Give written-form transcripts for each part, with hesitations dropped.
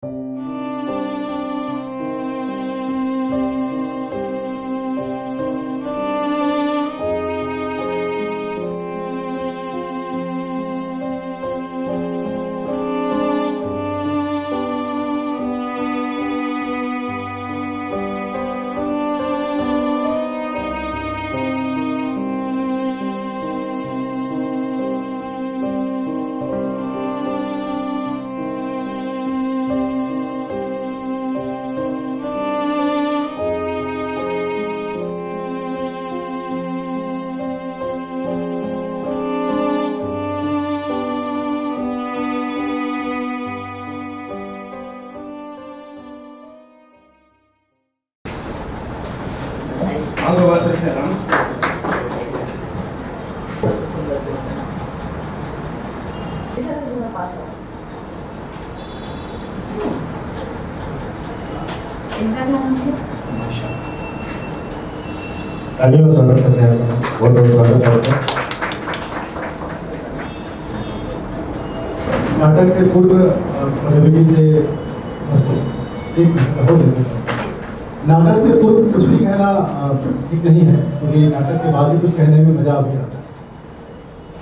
आगे में स्वागत करते हैं, बहुत बहुत स्वागत करते हैं। नाटक से पूर्व रवि से नाटक से पूर्व कुछ भी कहना ठीक नहीं है, क्योंकि नाटक के बाद ही कुछ कहने में मजा भी आता है।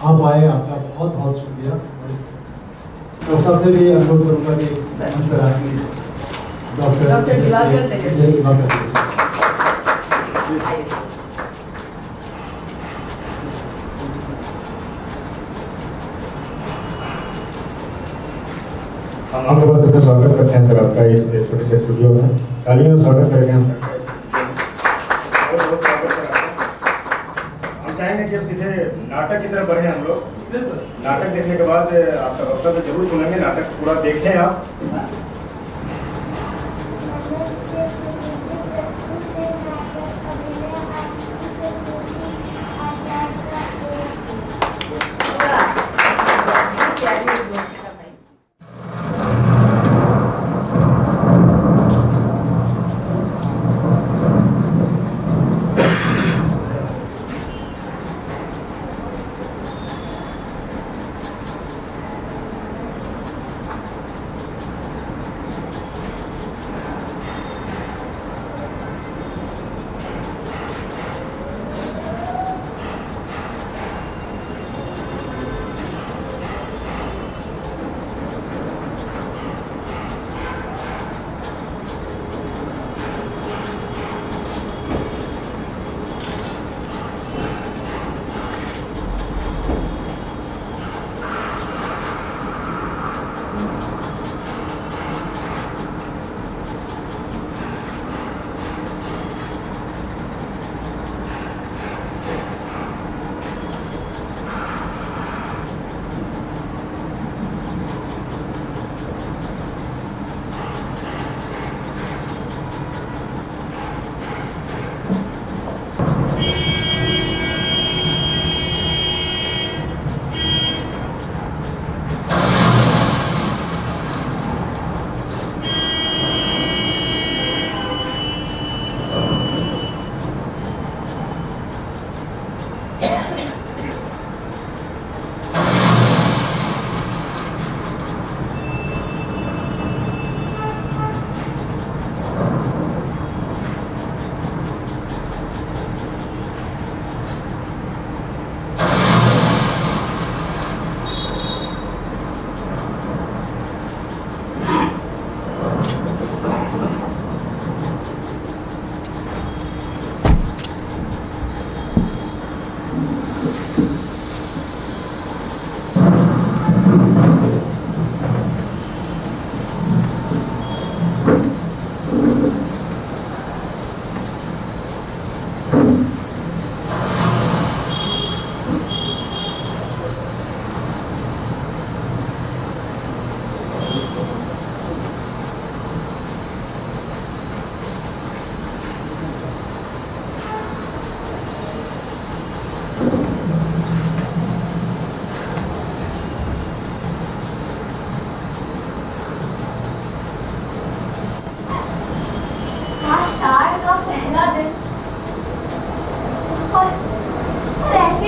आप आए, आपका बहुत बहुत शुक्रिया। और सबसे भी अनुरोध करूँगा कि मंच पर आके डॉक्टर दिवाकर तेजस्वी हम आपके पास इससे स्वागत करते हैं सर आपका इस छोटे से स्टूडियो में। तालियों में स्वागत करके हम चाहेंगे कि अब सीधे नाटक की तरफ बढ़े हम लोग। नाटक देखने के बाद आपका वक्तव्य जरूर सुनेंगे, नाटक पूरा देखें आप।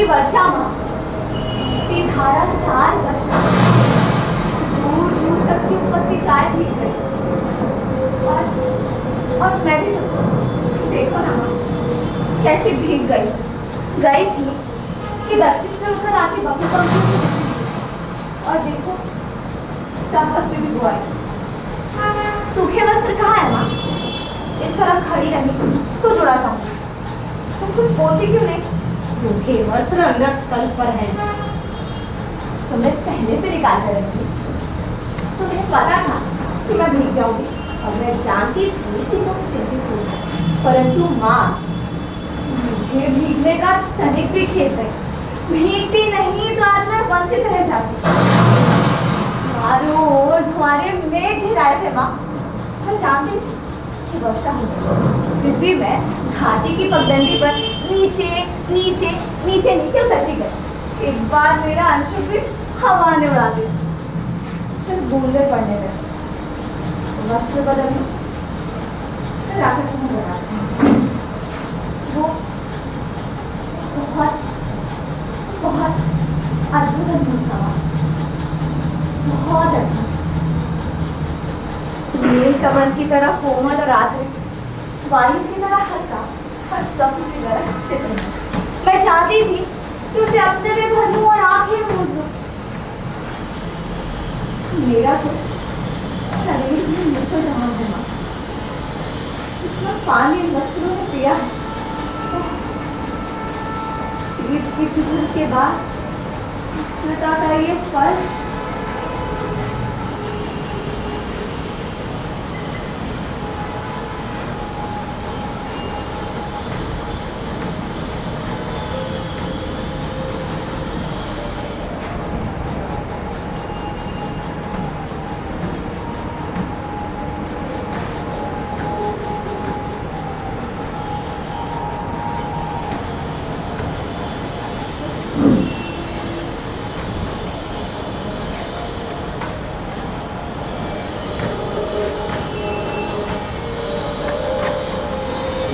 वर्षा माँ सीधारा साल वर्षा दूर दूर तक की उपत्ति गायब ही गई। मैं भी देखो ना माँ, कैसे भीग गई थी कि दक्षिण से उठकर आके बबलू पंखी और देखो सब वस्त्र भी धोए। सूखे वस्त्र कहाँ है माँ? इस तरह खड़ी रही तो जुड़ा जाऊंगी। तुम कुछ बोलती क्यों नहीं? सूखे वस्त्र अंदर तल पर है। तुमने पहले से निकाल कर रखी। तुम्हें पता था कि मैं भीग जाऊंगी और मैं जानती थी कि तुम चिंतित हो, परंतु माँ मुझे भीगने का तनिक भी खेद नहीं। भीगती नहीं तो आज मैं वंचित रह जाती। चारों ओर तुम्हारे मेघ घिराए थे माँ। मैं जानती थी कि वर्षा होगी, फिर भी मैं घाटी की पगडंडी पर नीचे नीचे नीचे नीचे उतरती गई। एक बार मेरा अंशु भी हवा ने उड़ा दिया, फिर बूंदे पड़ने लगे। वस्त्र बदलने फिर आकर तुम्हें बनाते हैं। वो बहुत बहुत अद्भुत अद्भुत था, बहुत अद्भुत। नील कमल की तरह कोमल और आर्द्र, वायु की तरह हल्का और स्वप्न की तरह चित्र। मैं चाहती थी कि उसे अपने में भर लूं और आंखें मूंद लूं। मेरा तो शरीर में मुझे रहा है माँ, इतना पानी वस्त्रों में पिया है। शीत की चुभन के बाद उष्णता का ये स्पर्श,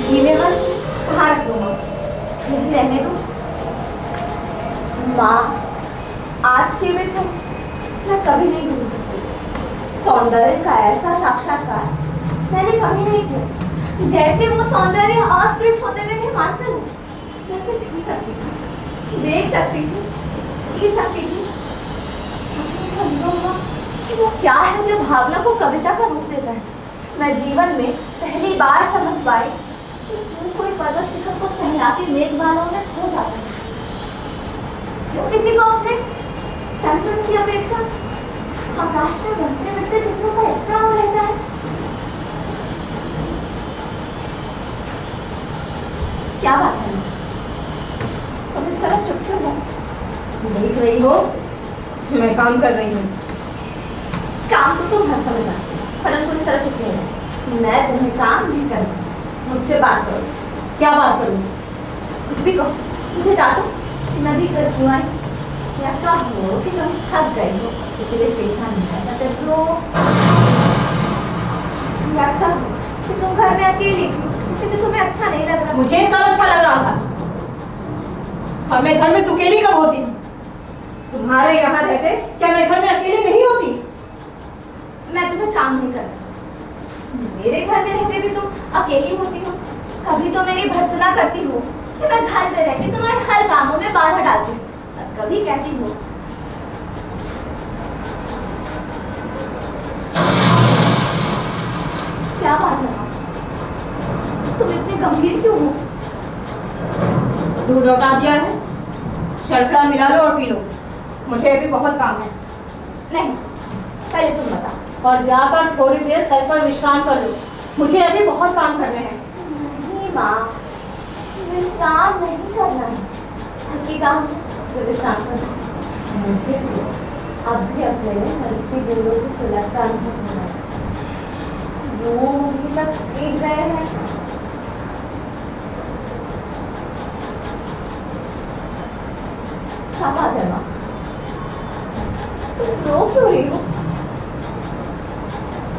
गीले वस्त्र कहाँ रख दूँ? यही रहने दो माँ। आज के विच मैं कभी नहीं भूल सकती। सौंदर्य का ऐसा साक्षात्कार मैंने कभी नहीं किया। जैसे वो सौंदर्य अस्पृश होते हुए हिमाचल में, मैं उसे छू सकती थी, देख सकती थी, पी सकती थी। मुझे अनुभव हुआ कि वो क्या है जो भावना को कविता का रूप देता है। मैं जीवन में पहली बार समझ पाई कि क्यों कोई पर्वत शिखर को सहलाती मेघमालाओं में खो जाता है, क्यों किसी को अपने तन मन की अपेक्षा आकाश में बढ़ते बढ़ते चित्रों का इतना हो रहता है। क्या बात है, तुम इस तरह चुप क्यों हो? देख रही हो मैं काम कर रही हूँ। काम तो तुम हर समय करते हो, परंतु इस तरह चुप नहीं है। मैं तुम्हें काम नहीं करूँगी, मुझसे बात करो। क्या बात करूँ? कुछ भी कहो, मुझे डांटो, मैं भी कर क्यों आई, या कहो कि तुम थक गई हो इसलिए शेखा नहीं करता तो, या कहो कि तुम घर में अकेली थी इसलिए तुम्हें अच्छा नहीं लग रहा। मुझे सब अच्छा लग रहा था, और मैं घर में अकेली कब होती? तुम्हारे यहाँ रहते क्या मैं घर में अकेली नहीं होती? मैं तुम्हें काम नहीं कर, मेरे घर में रहते भी तुम अकेली होती हो। कभी तो मेरी भर्त्सना करती हो कि मैं घर में रहकर तुम्हारे हर कामों में बाधा डालती हूँ, और कभी कहती हो क्या बात है माँ, तुम इतने गंभीर क्यों हो? दूध लौटा दिया है, शर्करा मिला लो और पी लो, मुझे अभी बहुत काम है। नहीं, पहले तुम बता। और जाकर थोड़ी देर तल पर विश्राम कर लो, मुझे अभी बहुत काम करने हैं। नहीं माँ, विश्राम नहीं करना है, थकी कहाँ जो विश्राम करना। मुझे तो अब भी अपने में परिस्थिति गुणों की खुलक का अनुभव हो रहा है। वो अभी तक सीख रहे हैं। क्या बात है माँ, तुम रो क्यों रही हो?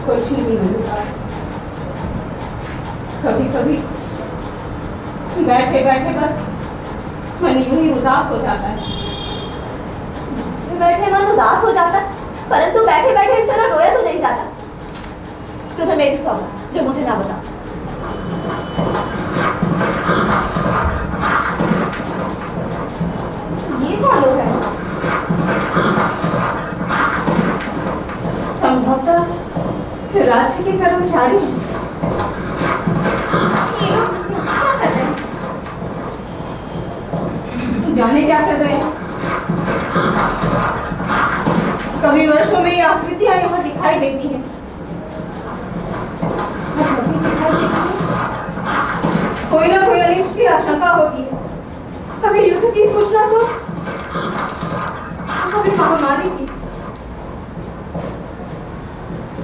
कुछ नहीं होता, कभी कभी बैठे बैठे बस मन यूं ही उदास हो जाता है। बैठे मन उदास हो जाता, परंतु बैठे बैठे इस तरह रोया तो नहीं जाता। तुम्हें मेरी सौगात जो मुझे ना बता। राज्य के कर्मचारी हैं। ये लोग क्या कर रहे हैं? जाने क्या कर रहे हैं। कभी वर्षों में ये आकृतियां यहाँ दिखाई देती हैं, और जब भी दिखाई देती हैं, कोई ना कोई अनिष्ट की आशंका होती है। कभी युद्ध की सूचना तो कभी महामारी की।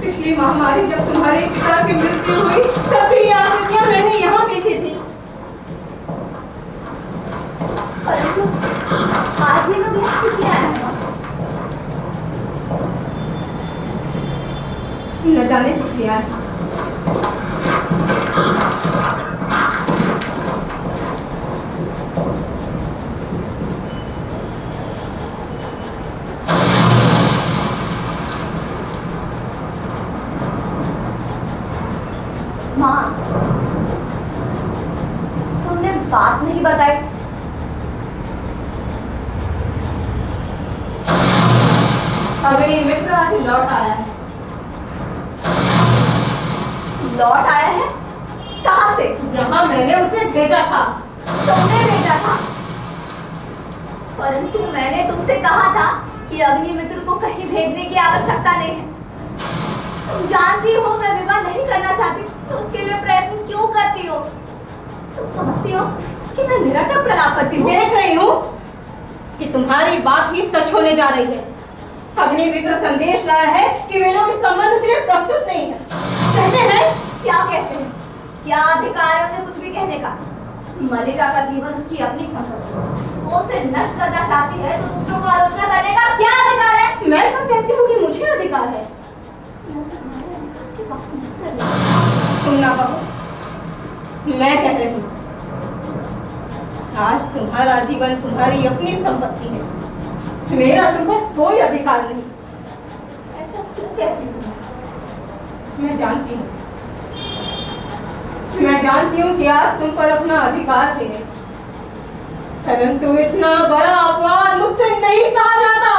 पिछली महामारी जब तुम्हारे पिता की मृत्यु हुई तब भी ये आकृतियां मैंने यहाँ देखी थी। परंतु आज ये लोग यहाँ किस लिए आए हैं? न जाने किस लिए आए। माँ, तुमने बात नहीं बताई। अग्नि मित्र आज लौट आया है। लौट आया है? कहाँ से? जहाँ मैंने उसे भेजा था। तुमने भेजा था? परंतु मैंने तुमसे कहा था कि अग्निमित्र को कहीं भेजने की आवश्यकता नहीं है। तुम जानती हो मैं विवाह नहीं करना चाहती, तो उसके लिए प्रयत्न क्यों करती हो? तुम समझती हो कि मैं निरर्थक प्रलाप करती हूँ? देख रही हूँ कि तुम्हारी बात ही सच होने जा रही है। अग्निमित्र संदेश लाया है कि वे लोग इस संबंध के लिए प्रस्तुत नहीं है। कहते हैं। क्या कहते हैं? क्या अधिकार है उन्हें कुछ भी कहने का? मल्लिका का जीवन उसकी अपनी संपत्ति, वो उसे नष्ट करना चाहती है, तो दूसरों को आलोचना करने का क्या अधिकार है? मैं कब कहती हूँ कि मुझे अधिकार है? मैं तुम्हारे अधिकार की बात नहीं कर रही। तुम ना कहो, मैं कह रही हूँ। आज तुम्हारा जीवन तुम्हारी अपनी संपत्ति है, मेरा तुम पर कोई अधिकार नहीं। ऐसा क्यों कहती हूँ? मैं जानती हूँ कि आज तुम पर अपना अधिकार भी है, परंतु इतना बड़ा अपराध मुझसे नहीं सहा जाता।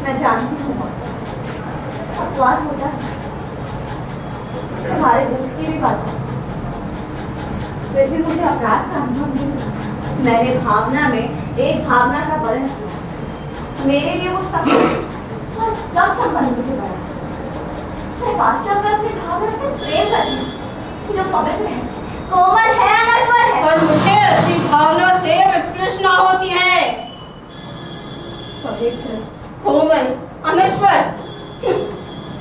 मैं जानती हूँ अपवाद होता है, तुम्हारे दुख की भी बात है, फिर भी मुझे अपराध का अनुभव नहीं हुआ। मैंने भावना में एक भावना का वर्ण किया। मेरे लिए वो सब और सब संबंध से बड़ा है। मैं वास्तव में अपनी भावना से प्रेम करती हूँ, जो पवित्र है, कोमल है, अनश्वर है। और मुझे ऐसी भावना से तृष्णा होती है। पवित्र, कोमल, अनश्वर।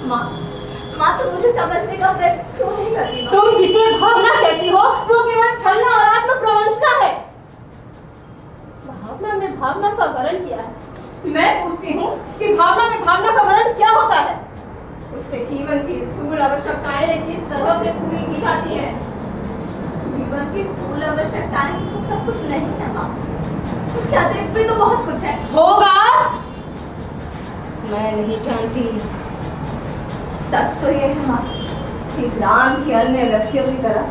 माँ तुम मुझे समझने का प्रयत्न क्यों नहीं करती? तुम जिसे भावना कहती हो वो केवल छलना और आत्म प्रवंचना है। भावना में भावना का वर्ण किया है। मैं पूछती हूँ कि भावना में भावना का वर्ण क्या होता है? उससे जीवन की स्थूल आवश्यकताएं किस तरह से पूरी की जाती हैं? जीवन की स्थूल आवश्यकताएं तो सब कुछ नहीं है माँ, उसके अतिरिक्त भी तो बहुत कुछ है। होगा, मैं नहीं जानती। सच तो ये है माँ कि ग्राम के अन्य व्यक्तियों की तरह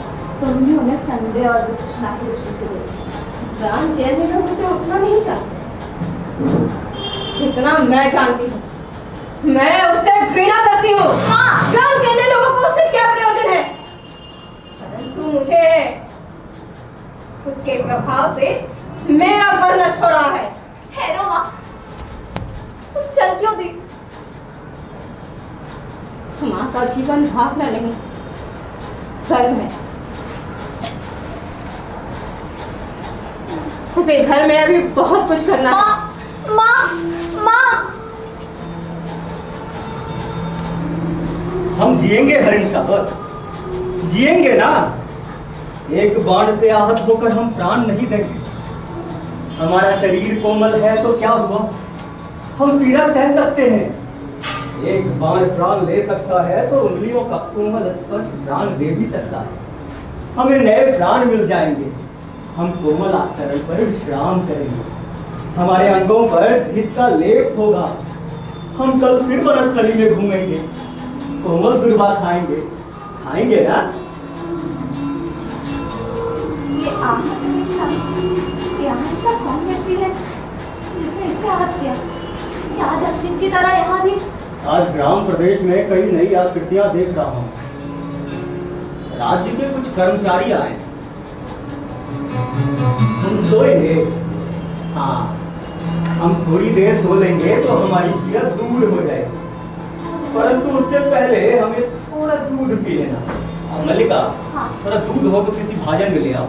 तुम भी उन्हें संदेह और वितृष्णा की दृष्टि से देखती हो। ग्राम के अन्य लोग उसे उतना नहीं जानते जितना मैं जानती हूँ। मैं उससे घृणा करती हूँ। ग्राम के अन्य लोगों को उससे क्या प्रयोजन है? परंतु मुझे उसके प्रभाव से मेरा घर नष्ट हो रहा है। ठहरो माँ, तुम चल क्यों दी? माँ का जीवन भावना नहीं, कर्म है। उसे घर में अभी बहुत कुछ करना है। माँ, हम जिएंगे हरिण सागर, जिएंगे ना। एक बाण से आहत होकर हम प्राण नहीं देंगे। हमारा शरीर कोमल है तो क्या हुआ, हम पीड़ा सह सकते हैं। एक बाण प्राण ले सकता है तो उंगलियों का कोमल स्पर्श प्राण दे भी सकता है। हमें नए प्राण मिल जाएंगे। हम कोमल आस्तरण पर विश्राम करेंगे। हमारे अंगों पर घृत का लेप होगा। हम कल फिर वनस्थली में घूमेंगे, कोमल दुर्वा खाएंगे ना। ये आहत है सब तरह यहाँ भी? आज ग्राम प्रदेश में कई नई आकृतियां देख रहा हूँ। राज्य के कुछ कर्मचारी आए। हम सोएंगे। हाँ, हम थोड़ी देर सो लेंगे तो हमारी पीड़ा दूर हो जाएगी, परंतु उससे पहले हमें थोड़ा दूध पी लेना। मल्लिका, हाँ। थोड़ा दूध हो तो किसी भाजन में ले आओ।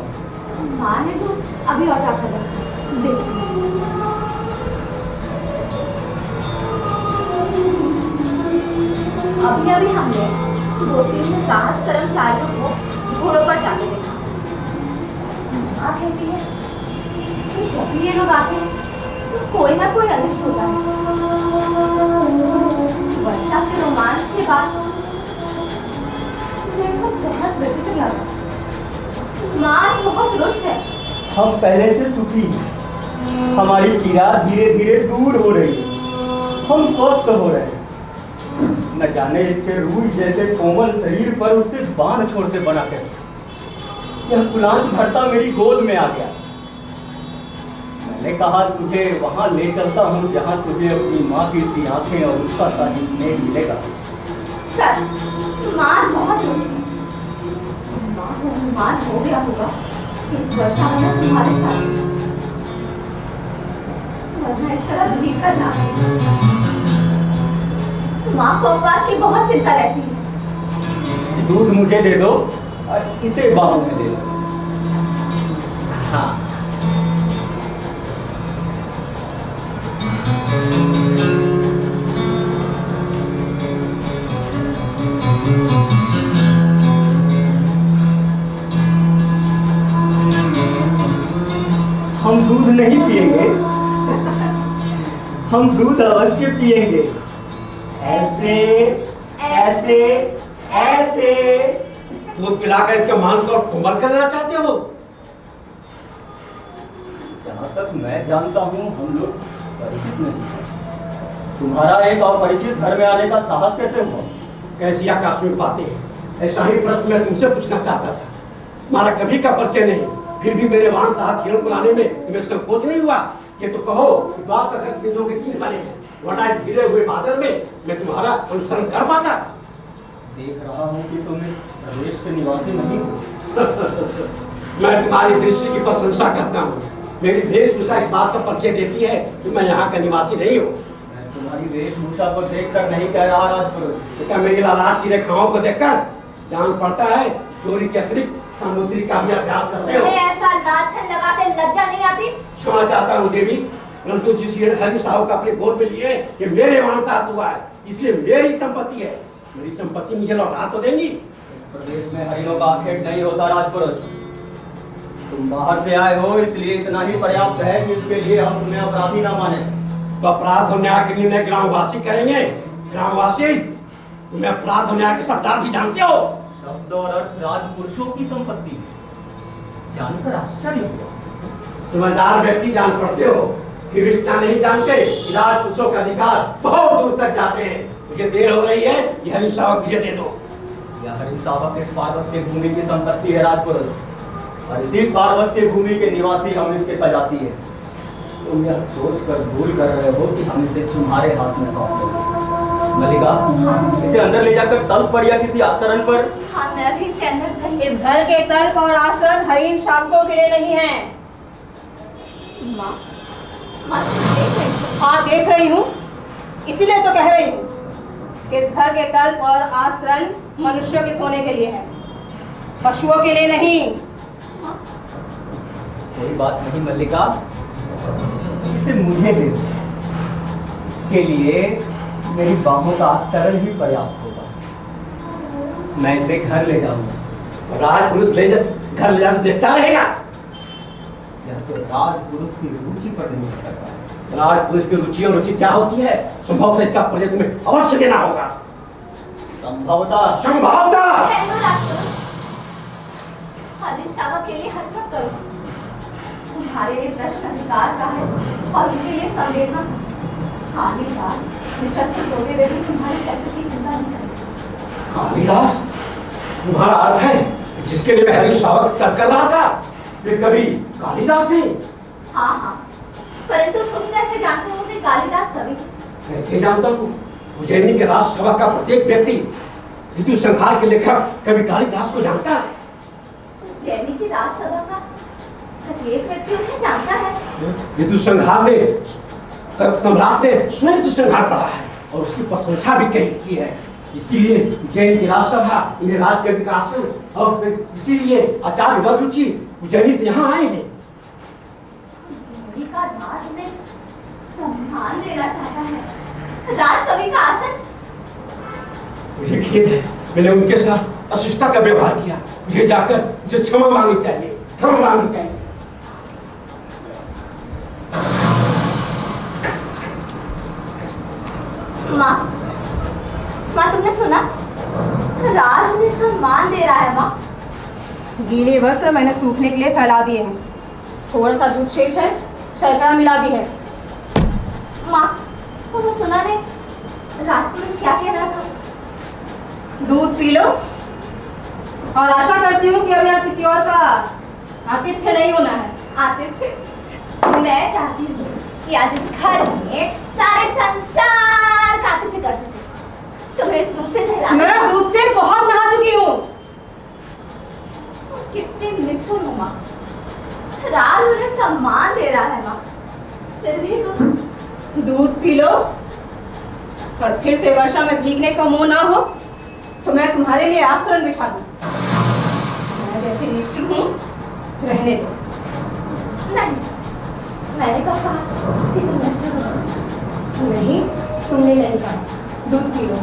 माँ ने दूध अभी और कर रखा, देखती हूँ। अभी अभी हमने 2-3 राज कर्मचारियों को घोड़ों पर जाके देखा। माँ कहती है कि जब भी ये लोग आते हैं तो कोई ना कोई अनिष्ट होता है। वर्षा के रोमांच के बाद मुझे ये सब बहुत विचित्र लगा। माँ आज बहुत रुष्ट है। हम पहले से सुखी हैं। हमारी पीड़ा धीरे धीरे दूर हो रही है। हम स्वस्थ हो रहे हैं। न जाने इसके रूई जैसे कोमल शरीर पर उससे बाण छोड़ते बना कैसे। यह कुलांच भरता मेरी गोद में आ गया। मैंने कहा तुझे वहां ले चलता हूँ जहां तुझे अपनी माँ की सी आंखें और उसका सारी स्नेह मिलेगा। सच, माँ आज बहुत रुष्ट है। माँ को अनुमान हो गया होगा कि इस वर्षा में मैं तुम्हारे साथ हूँ। वरना इस तरह भीग कर ना आए। माँ को बात की बहुत चिंता रहती है। दूध मुझे दे दो और इसे बाहों में दे दो। हाँ, हम दूध नहीं पिएंगे। हम दूध अवश्य पिएंगे। ऐसे ऐसे ऐसे दूध पिलाकर इसके मांस को कोमल कर देना चाहते हो? जहाँ तक मैं जानता हूँ हम लोग परिचित नहीं हैं। तुम्हारा एक अपरिचित घर में आने का साहस कैसे हुआ? कैसी आकस्मिक बातें हैं? ऐसा ही प्रश्न मैं तुमसे पूछना चाहता था। हमारा कभी का परिचय नहीं, फिर भी मेरे वहां साथ हिरण को लाने में तुम्हें संकोच नहीं हुआ? ये तो कहो कि बाप का घर बिंदुओं के चिन्ह बने हैं, वरना इस घिरे हुए बादल में मैं तुम्हारा अनुसरण कर पाता। देख रहा हूँ कि तुम इस प्रदेश के निवासी नहीं हो। मैं तुम्हारी दृष्टि की प्रशंसा करता हूँ। मेरी वेशभूषा इस बात का परिचय देती है कि मैं यहाँ का निवासी नहीं हूँ। मैं तुम्हारी वेशभूषा को देखकर नहीं कह रहा राजपुरुष। क्या मेरी लालाट की रेखाओं को देखकर जान पड़ता है चोरी के अतिरिक्त समुद्री का भी अभ्यास करते हो? तुम्हें ऐसा लाछन लगाते लज्जा नहीं आती? क्षमा चाहता हूँ देवी, परंतु जिस हरि साहब का अपने गोद में लिए ये मेरे वहां साथ हुआ है, इसलिए मेरी संपत्ति है। मेरी संपत्ति मुझे लौटा तो देंगी? इस प्रदेश में हरिणों का आखेट नहीं होता राजपुरुष। तुम बाहर से आए हो इसलिए इतना ही पर्याप्त है कि इसके लिए हम तुम्हें अपराधी ना माने। तो अपराध और न्याय के निर्णय ग्रामवासी करेंगे। ग्रामवासी, तुम्हें अपराध और न्याय के शब्दार्थ भी जानते हो? शब्द और अर्थ राजपुरुषों की संपत्ति है। जानकर आश्चर्य हुआ। समझदार व्यक्ति जान पड़ते हो, फिर इतना नहीं जानते कि राजपुरुषों का अधिकार बहुत दूर तक जाते हैं। मुझे देर हो रही है, ये हरि साहब मुझे दे दो। यह हरि साहब इस पार्वत्य भूमि की संपत्ति है राजपुरुष, और इसी पार्वत्य भूमि के निवासी हम इसके सजाती है। तुम यह सोच कर भूल कर रहे हो कि हम इसे तुम्हारे हाथ में सौंप देंगे। मल्लिका, इसे अंदर ले जाकर तल पर या किसी आस्तरण पर। हाँ, मैं भी इसे अंदर कहीं। इस घर के तर्क और आस्तरण हरीन शावकों के लिए नहीं है। माँ, माँ तुम देख रही हो? हाँ, देख रही हूँ, इसीलिए तो कह रही हूँ कि इस घर के तल्प और आस्तरण मनुष्यों के सोने के लिए है, पशुओं के लिए नहीं। कोई बात नहीं मल्लिका, इसे मुझे दे दो। इसके लिए मेरी बाहों का आस्तरण ही पर्याप्त होगा। मैं इसे घर ले जाऊंगा। राजपुरुष घर ले जाकर देखता रहेगा? यह तो राजपुरुष की रुचि पर निर्भर करता है। राजपुरुष की रुचि और रुचि क्या होती है? संभवतः इसका परिचय तुम्हें अवश्य देना होगा। संभवतः हेलो राजपुरुष, हरिन शावक के लिए हट मत करो। तुम्हारे लिए प्रश्न अधिकार का है और उनके लिए संवेदना का। कालिदास निशस्त्र होते हुए भी तुम्हारे शस्त्र की चिंता नहीं करते। कालिदास? तुम्हारा अर्थ है जिसके लिए मैं हरि शावक तर्क कर रहा था वे कभी कालिदास है? हाँ हाँ, परंतु तुम कैसे जानते हो कि कालिदास कवि है? मैं इसे जानता हूँ, उज्जैनी के राजसभा का प्रत्येक व्यक्ति ऋतु संहार के लेखक कवि कालिदास को जानता है। उज्जैनी की राजसभा का प्रत्येक व्यक्ति उन्हें जानता है। ऋतु संहार ने सम्राट ने स्वयं ऋतु संहार पढ़ा है और उसकी प्रशंसा भी की है। इसीलिए उज्जैन की राजसभा इन्हें राजकवि का आसन और इसीलिए आचार्य वररुचि उज्जैनी से यहाँ आए हैं। उज्जैनी का राज उन्हें सम्मान देना चाहता है, राजकवि का आसन। मुझे खेद है, मैंने उनके साथ अशिष्टता का व्यवहार किया। मुझे जाकर उनसे क्षमा मांगनी चाहिए, क्षमा मांगनी चाहिए। माँ, माँ तुमने सुना? राज उन्हें सम्मान दे रहा है। माँ, गीले वस्त्र मैंने सूखने के लिए फैला दिए हैं। थोड़ा सा दूध शेष है, शर्करा मिला दी है। माँ, तुमने सुना नहीं? राजपुरुष क्या कह रहा था? दूध पी लो और आशा करती हूँ कि अब यहाँ किसी और का आतिथ्य नहीं होना है। आतिथ्य? मैं चाहती हूँ कि आज इस घर में सारे संसार का आतिथ्य कर सके। तुम्हें इस दूध से नहलाना। मैं दूध से बहुत नहा चुकी हूँ। कितनी निष्ठुर हो माँ। राज उन्हें सम्मान दे रहा है माँ, फिर भी तुम दूध पी लो और फिर से वर्षा में भीगने का मोह ना हो तो मैं तुम्हारे लिए आस्तरण बिछा दूं। मैं जैसी निष्ठुर हूँ रहने दो। नहीं, मैंने कब कहा कि तुम निष्ठुर हो? नहीं, तुमने नहीं कहा। दूध पी लो।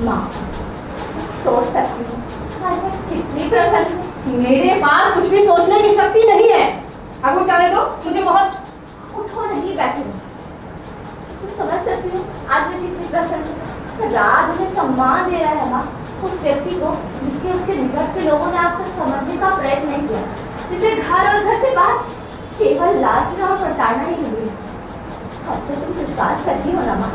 माँ, सोच सकती हूँ आज मैं कितनी प्रसन्न हूँ। मेरे पास कुछ भी सोचने की शक्ति नहीं है। अब उठ जाने दो, मुझे बहुत। उठो नहीं, बैठे हो। तुम समझ सकती हो आज मैं कितनी प्रसन्न हूँ। राज उन्हें सम्मान दे रहा है माँ, उस व्यक्ति को जिसके उसके निकट के लोगों ने आज तक समझने का प्रयत्न नहीं किया, जिसे घर और घर से बाहर केवल लालचना और प्रताड़ना ही मिली। अब तो तुम विश्वास करती हो ना माँ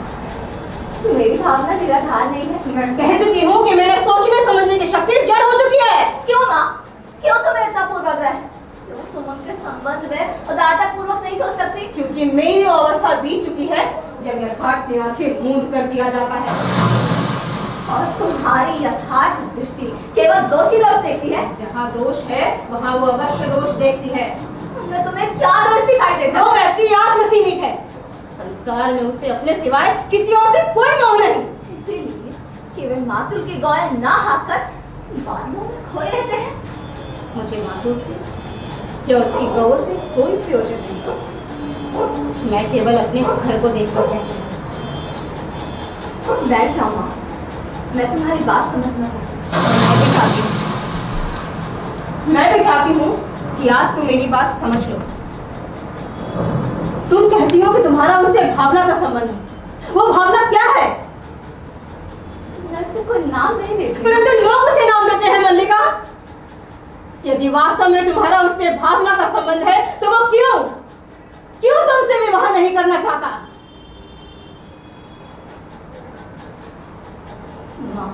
कि मेरी भावना निराधार नहीं है। मैं कह चुकी हूँ कि मेरे सोचने समझने की शक्ति जड़ हो चुकी है। क्यों माँ? क्यों तुम्हें इतना पूर्वग्रह है? क्यों तुम उनके संबंध में उदारता पूर्वक नहीं सोच सकती? क्योंकि मेरी अवस्था बीत चुकी है जब यथार्थ से आंखें मूंद कर जिया जाता है। और तुम्हारी यथार्थ दृष्टि केवल दोषी दोष देखती है। जहाँ दोष है वहाँ वो अवश्य दोष देखती है। तुमने तुम्हें क्या दोष दिखाई देता? वो व्यक्ति आत्मसीमित है। संसार में उसे अपने सिवाय किसी और से कोई मोह नहीं। इसीलिए केवल मातुल के गौर ना हाकर बादलों में खोए रहते हैं। मुझे मातुल से या उसकी गौ से कोई प्रयोजन नहीं। मैं केवल अपने घर को देखकर कहती हूँ। बैठ जाओ माँ, मैं तुम्हारी बात समझना चाहती हूँ। मैं भी चाहती हूँ कि आज तुम मेरी बात समझ लो। तुम कहती हो कि तुम्हारा उससे भावना का संबंध है। वो भावना क्या है? मैं उसे कोई नाम नहीं देती। परंतु लोग उसे नाम देते हैं मल्लिका। यदि वास्तव में तुम्हारा उससे भावना का संबंध है तो वो क्यों तुमसे विवाह नहीं करना चाहता? माँ,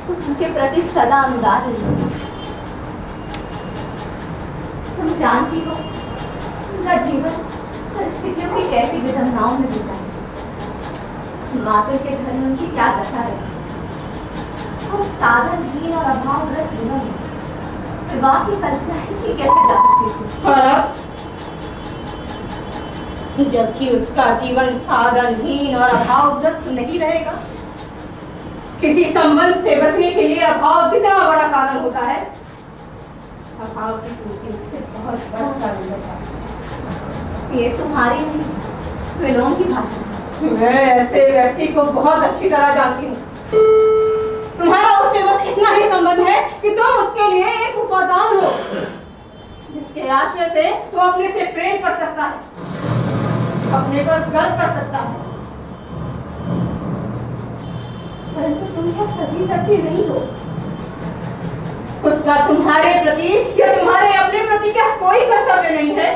तुम उनके प्रति सदा अनुदार रही। तुम जानती हो उनका जीवन परिस्थितियों की कैसी विडंबनाओं में बीता है। मातुल के घर में उनकी क्या दशा रही और साधनहीन और अभावग्रस्त जीवन में विवाह की कल्पना ही की कैसे जा सकती थी। और अब जबकि उसका जीवन साधनहीन और अभावग्रस्त नहीं रहेगा। किसी संबंध से बचने के लिए अभाव जितना बड़ा कारण होता है, अभाव की पूर्ति उससे बहुत बड़ा कारण बचा है। ये तुम्हारी नहीं, विलोम की भाषा है। मैं ऐसे व्यक्ति को बहुत अच्छी तरह जानती हूँ। तुम्हारा उससे बस इतना ही संबंध है कि तुम उसके लिए एक उपादान हो, जिसके आश्रय से वो अपने से प्रेम कर सकता है, अपने पर गर्व कर सकता है। परंतु तुम क्या सजी व्यक्ति नहीं हो? उसका तुम्हारे प्रति या तुम्हारे अपने प्रति क्या कोई कर्तव्य नहीं है?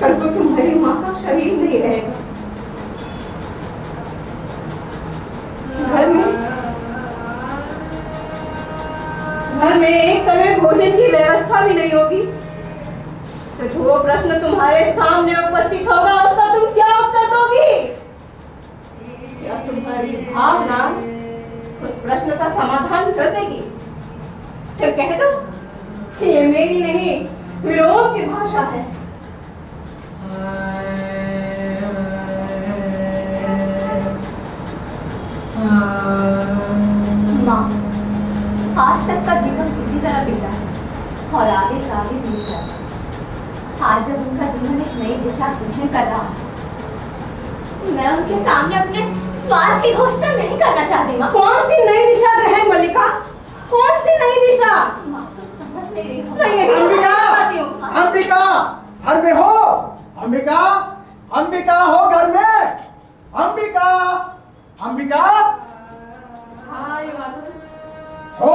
कल को तुम्हारी माँ का शरीर नहीं रहेगा। भोजन की व्यवस्था भी नहीं होगी, तो जो प्रश्न तुम्हारे सामने उपस्थित होगा उसका तुम क्या उत्तर दोगी? क्या तुम्हारी भावना उस प्रश्न का समाधान कर देगी? फिर कह दो कि ये मेरी नहीं, विरोध की भाषा है। माँ, आज तक का जीवन किसी तरह बीता है और आगे का भी नहीं जाता। आज जब उनका जीवन एक नई दिशा ग्रहण कर रहा है, मैं उनके सामने अपने स्वार्थ की घोषणा नहीं करना चाहती। माँ, कौन सी नई दिशा ग्रहण मल्लिका? कौन सी नई दिशा? माँ तुम समझ नहीं रही हो। मैं यही तो अंबिका, समझ पाती हूँ। अंबिका, घर में हो? अंबिका, अंबिका हो घर में? अंबिका, अंबिका हाँ ये बात हो,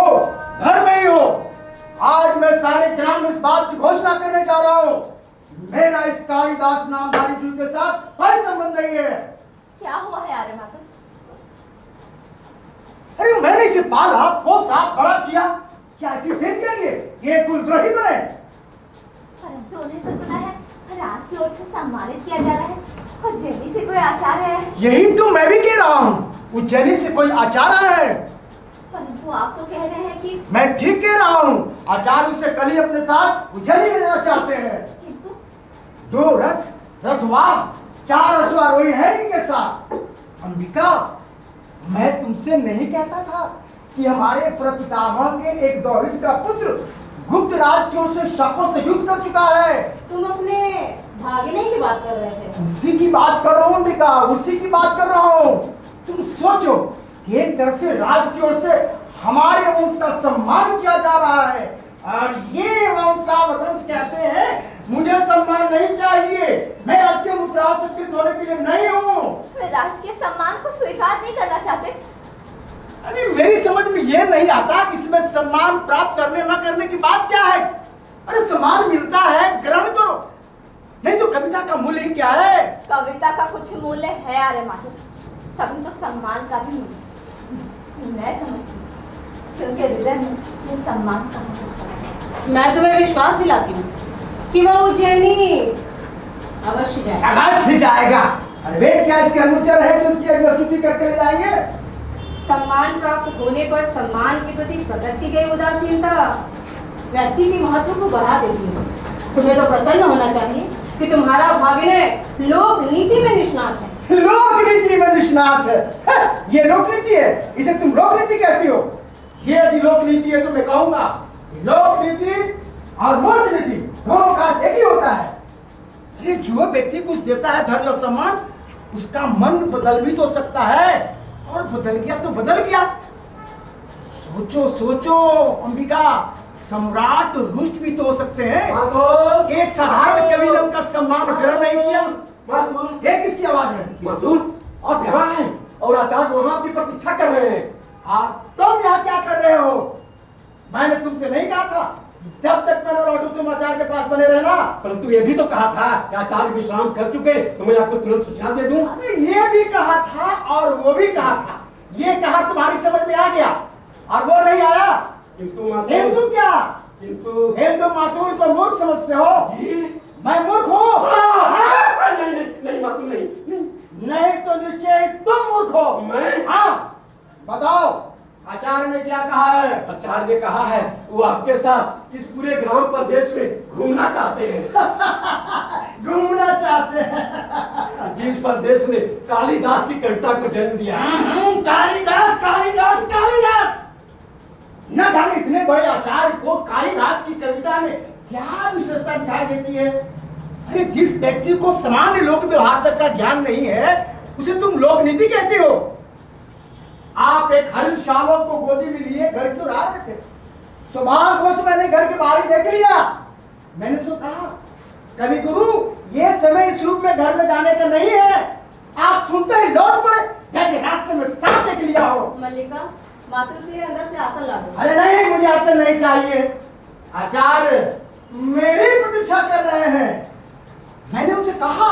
घर में ही हो। आज मैं सारे ग्राम में इस बात की घोषणा करने जा रहा हूँ, मेरा इस कालिदास नामधारी जीव के साथ कोई संबंध नहीं है। क्या हुआ है आर्य माता? अरे मैंने इसे पाला, पोसा, बड़ा किया, क्या ऐसी दिन के लिए ये कुलद्रोही बने? परंतु उन्हें तो सुना है राज की ओर से सम्मानित किया जा रहा है और उज्जैनी से कोई आचार्य है। यही तो मैं भी कह रहा हूँ, उज्जैनी से कोई आचार्य है। परंतु आप तो कह रहे हैं कि मैं ठीक कह रहा हूँ, आचार्य से कल ही अपने साथ उज्जैनी ले जाना चाहते हैं। किंतु 2 रथ, रथवार, 4 अश्वारोही हैं इनके साथ। अंबिका, मैं तुमसे नहीं कहता था कि हमारे प्रपितामह के एक दौहित्र का पुत्र गुप्त राज की ओर से शापों से युद्ध कर चुका है। तुम अपने भागने की बात कर रहे थे। उसी की बात कर रहा हूँ अंबिका, उसी की बात कर रहा हूँ। तुम सोचो कि एक तरफ से राज की ओर से हमारे वंश का सम्मान किया जा रहा है और ये वंशावतंस कहते हैं मुझे सम्मान नहीं चाहिए, मैं राजकीय मुद्राओं से कृत होने के लिए नहीं हूँ। वे राजकीय सम्मान को स्वीकार नहीं करना चाहते। अरे मेरी समझ में ये नहीं आता कि इसमें सम्मान प्राप्त करने न करने की बात क्या है। अरे सम्मान मिलता है, ग्रहण करो, नहीं तो कविता का मूल्य ही क्या है? कविता का कुछ मूल्य है आर्य माता, तभी तो सम्मान का भी मूल्य। मैं समझती हूँ कि उनके हृदय में ये सम्मान कहाँ छुपा है। मैं तुम्हें विश्वास दिलाती हूँ कि वो उज्जैनी अवश्य जाएगा। अवश्य जाएगा। अरे वे क्या इसके अनुचर है कि उसकी अग्रस्तुति करके ले जाएंगे? सम्मान प्राप्त होने पर सम्मान के प्रति प्रकट की गई उदासीनता व्यक्ति के महत्व को बढ़ा देती है। तुम्हें तो प्रसन्न होना चाहिए कि तुम्हारा भागिने लोक नीति में निष्णात है। लोक नीति में निष्णात है? ये लोक नीति है, इसे तुम लोक नीति कहती हो? ये यदि लोक नीति है तो मैं कहूंगा लोक नीति और मूर्ख नीति दोनों का एक ही होता है। ये जो व्यक्ति कुछ देता है धन और सम्मान, उसका मन बदल भी तो सकता है, और बदल गया तो बदल गया। सोचो सोचो अंबिका, सम्राट रुष्ट भी तो हो सकते हैं। एक साधारण कवि ने उनका सम्मान ग्रहण नहीं किया। ये किसकी आवाज है? मातून, आप यहाँ हैं और आचार्य वहाँ आपकी प्रतीक्षा कर रहे हैं। तुम यहाँ क्या कर रहे हो? मैंने तुमसे नहीं कहा था जब तक मैं न लौटूं तुम आचार्य के पास बने रहना। परंतु ये भी तो कहा था कि आचार्य विश्राम कर चुके तो मैं आपको तुरंत सूचना दे दूं। अरे ये भी कहा था और वो भी कहा था, ये कहा तुम्हारी समझ में आ गया और वो नहीं आया। किंतु मातून, हिंदू क्या? किंतु हिंदू मातून को मूर्ख समझते हो? जी मैं मूर्ख हूँ? नहीं नहीं नहीं मातून, नहीं नहीं तो निश्चय तुम मूर्ख हो। मैं? हाँ बताओ, आचार्य ने क्या कहा है? आचार्य ने कहा है वो आपके साथ इस पूरे ग्राम प्रदेश में घूमना चाहते हैं। घूमना चाहते हैं? जिस प्रदेश ने कालिदास की कविता को जन्म दिया है। कालिदास कालिदास कालिदास, न जाने इतने बड़े आचार्य को कालिदास की कविता में क्या विशेषता दिखाई देती है। अरे जिस व्यक्ति को सामान्य लोक व्यवहार तक का ज्ञान नहीं है उसे तुम लोक नीति कहते हो। आप एक हरिण शावक को गोदी में लिए घर क्यों आ रहे थे? सौभाग्यवश मैंने घर के बाहर देख लिया। मैंने सो कहा कवि गुरु, ये समय इस रूप में घर में जाने का नहीं है। आप सुनते ही लौट पड़े जैसे रास्ते में सांप देख लिया हो। मल्लिका, मातुर के लिए अंदर से आसन ला दो। अरे नहीं, मुझे आसन नहीं चाहिए। आचार्य मेरी प्रतीक्षा कर रहे हैं। मैंने उसे कहा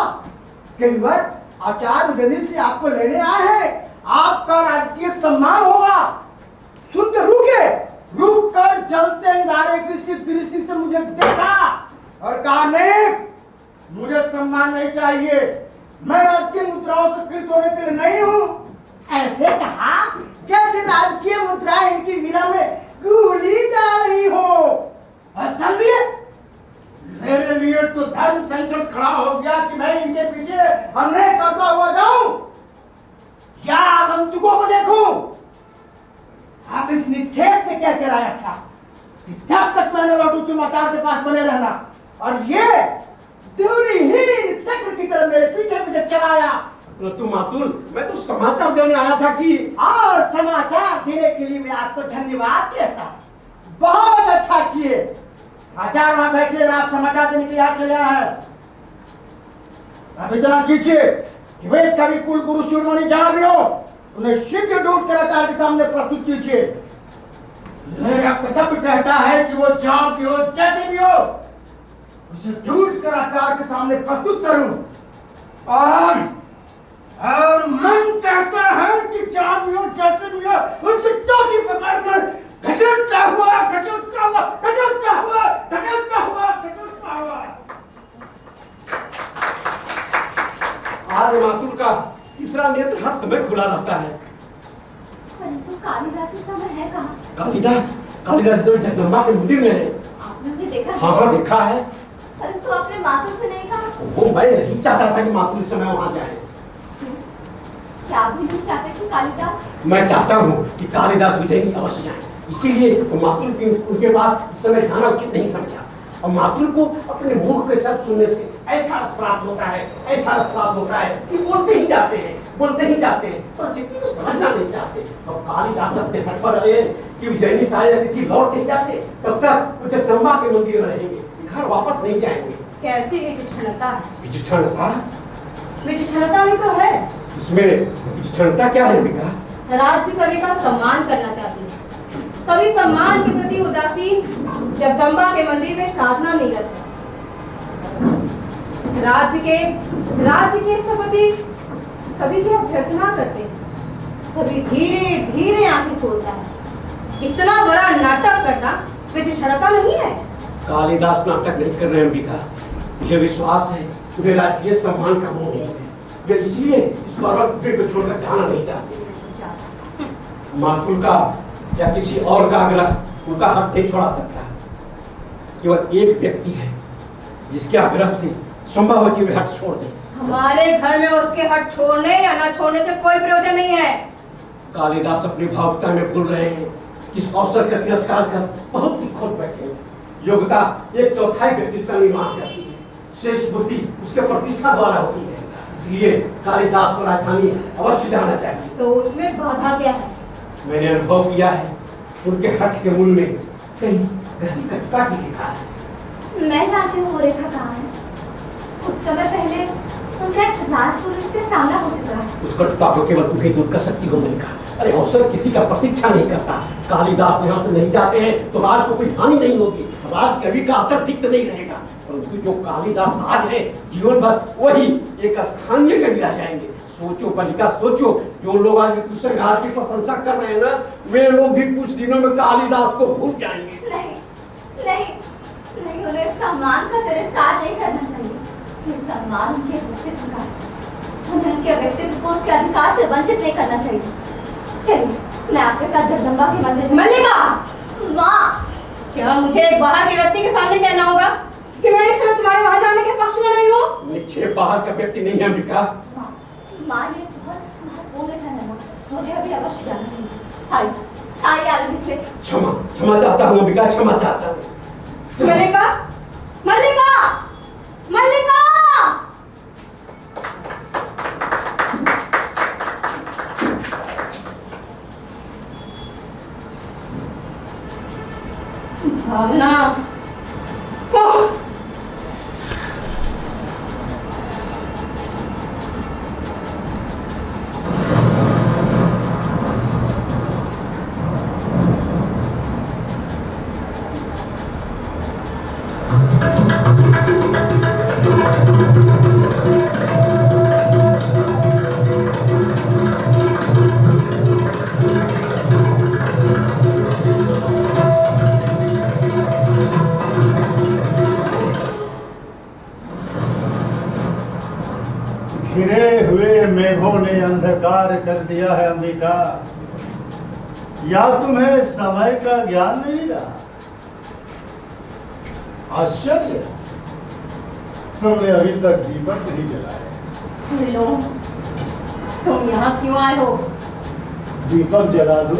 कविवर, आचार्य उज्जैनी से आपको लेने आए हैं, आपका राजकीय सम्मान होगा। सुनकर रुके, रुक कर चलते नारे की सी दृष्टि से मुझे देखा और कहा नहीं, मुझे सम्मान नहीं चाहिए, मैं राजकीय मुद्राओं से कृत होने के लिए नहीं हूँ। ऐसे कहा जैसे राजकीय मुद्राएं इनकी वीरा में घूली जा रही हो। और चल दिए। मेरे लिए तो धर्म संकट खड़ा हो गया कि मैं इनके पीछे अन्याय करता हुआ जाऊं या आगंतुकों को देखूं। आप इस निक्षेप से कह कर आया था कि जब तक मैं न लौटूं तुम आचार्य के पास बने रहना, और ये दूरीहीन चक्र की तरह मेरे पीछे पीछे चला आया। तू मातुल, मैं तो समाचार देने आया था कि और समाचार देने के लिए मैं आपको धन्यवाद कहता हूँ। बहुत अच्छा किए। आचार्य वहां बैठे, आप समाचार देने के लिए आ चले हैं। अब इतना कीजिए कि वे कवि कुल गुरु शिरोमणि जहां भी हो, उन्हें शीघ्र ढूंढ कर आचार्य के सामने प्रस्तुत कीजिए। मेरा कर्तव्य कहता है कि वो जहां भी हो, जैसे भी हो, उसे ढूंढ कर आचार्य के सामने प्रस्तुत करूं। और मन कहता है कि जहां भी हो, जैसे भी हो, उसकी चोटी पकड़कर घसीटता हुआ, घसीटता हुआ, घसीटता हुआ, घसीटता हुआ, घसीटता हुआ। आर्य मातुल का तीसरा नेत्र हर समय खुला रहता है। परंतु कालिदास इस समय है कहाँ? कालिदास तो जगदम्बा के मंदिर में है। आपने उन्हें देखा है? हाँ देखा है। परंतु आपने मातुल से नहीं कहा? वो मैं नहीं चाहता था कि मातुल इस समय वहां जाए। क्या आप भी नहीं चाहते कि कालिदास? मैं चाहता हूँ कि कालिदास उज्जैन अवश्य जाए, इसीलिए तो मातुल की उनके पास इस समय जाना उचित नहीं समझा। और मातुल को अपने मुख के शब्द सुनने से ऐसा रस प्राप्त होता है, ऐसा रस प्राप्त होता है कि बोलते ही जाते हैं, पर स्थिति को समझना नहीं चाहते। और कालिदास अपने हट पर रहे कि उज्जैनी सारे अतिथि लौट नहीं जाते, तब तक वो जगदम्बा के मंदिर में रहेंगे, घर वापस नहीं जाएंगे। कैसी विचक्षणता है। विचक्षणता ही तो है। इसमें विचक्षणता क्या है बिका? राज्य कवि का सम्मान करना चाहती है, कवि सम्मान के प्रति उदासीन, जगदम्बा के मंदिर में साधना नहीं करता। राज्य के स्थपति कवि की अभ्यर्थना करते हैं, कभी धीरे धीरे आंखें खोलता है। इतना बड़ा नाटक करना विचक्षणता नहीं है। कालिदास नाटक नहीं कर रहे हैं बिका, मुझे विश्वास है उन्हें राजकीय सम्मान का मोह है, वे इसलिए इस पर्वत को छोड़कर जाना नहीं चाहते। मातुल का या किसी और का आग्रह उनका हक नहीं छोड़ा सकता। केवल एक व्यक्ति है जिसके आग्रह से संभव है कि वे हट छोड़ दे। हमारे घर में उसके हट छोड़ने या ना छोड़ने से कोई प्रयोजन नहीं है। कालिदास अपनी भावुकता में भूल रहे हैं, इस अवसर का तिरस्कार कर बहुत कुछ खोज बैठे। योग्यता 1/4 व्यक्तित्व का निर्माण करती है, शेष बुद्धि उसके प्रतिष्ठा द्वारा होती है, इसलिए कालिदास को राजधानी अवश्य जाना चाहिए। तो उसमें बाधा क्या है? मैंने अनुभव किया है, उनके हट के मूल में कहीं गहरी कटुता की रेखा है। मैं जानती हूँ वो रेखा कहाँ है। कुछ समय पहले उनका एक राजपुरुष से सामना हो चुका है। उस कटुता को केवल तुम्हें दूर कर सकती हो मलिका। अरे अवसर किसी का प्रतीक्षा नहीं करता। कालिदास यहाँ से नहीं जाते हैं तो राज को कोई हानि नहीं होगी, राज कवि का असर टिकते नहीं रहेगा। परंतु जो कालिदास आज है, जीवन भर वही एक स्थानीय कवि रह जाएंगे। सोचो मलिका, सोचो, जो लोग आज दूसरे घाट की प्रशंसा कर रहे हैं ना, वे लोग भी कुछ दिनों में कालिदास को भूल जाएंगे। नहीं, उन्हें सम्मान का तिरस्कार नहीं करना चाहिए। ये सम्मान उनके व्यक्तित्व का है। हमें उनके व्यक्तित्व को उसके अधिकार से वंचित नहीं करना चाहिए। चलिए, मैं आपके साथ जगदम्बा के मंदिर में। मल्लिका! माँ! क्या मुझे एक बाहर के व्यक्ति के सामने कहना होगा कि मैं इस समय तुम्हारे वहां जाने के पक्ष में नहीं हूँ? निक्षेप बाहर का व्यक्ति नहीं है अम्बिका। माँ, ये बहुत महत्वपूर्ण क्षण है। मुझे अभी अवश्य जाना चाहिए। आइए आलमी से। क्षमा चाहता हूँ अम्बिका, क्षमा चाहता हूँ। मल्लिका! भावना, उगे हुए मेघों ने अंधकार कर दिया है अंबिका, या तुम्हें समय का ज्ञान नहीं रहा? आश्चर्य, तुमने अभी तक दीपक नहीं जलाया। विलोम, तुम यहाँ क्यों आए हो? दीपक जला दो।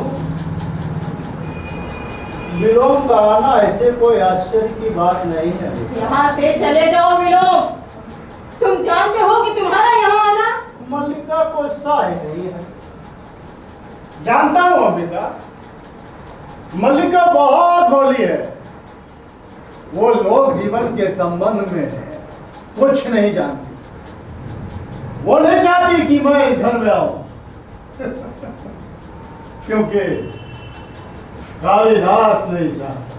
विलोम का आना ऐसे कोई आश्चर्य की बात नहीं है। यहाँ से चले जाओ विलोम। तुम जानते हो कि तुम्हारा यहाँ आना मल्लिका को साय नहीं है। जानता हूं अंबिका, मल्लिका बहुत भोली है। वो लोग जीवन के संबंध में कुछ नहीं जानती। वो नहीं चाहती कि मैं इस घर में आऊं क्योंकि कालिदास नहीं चाहता।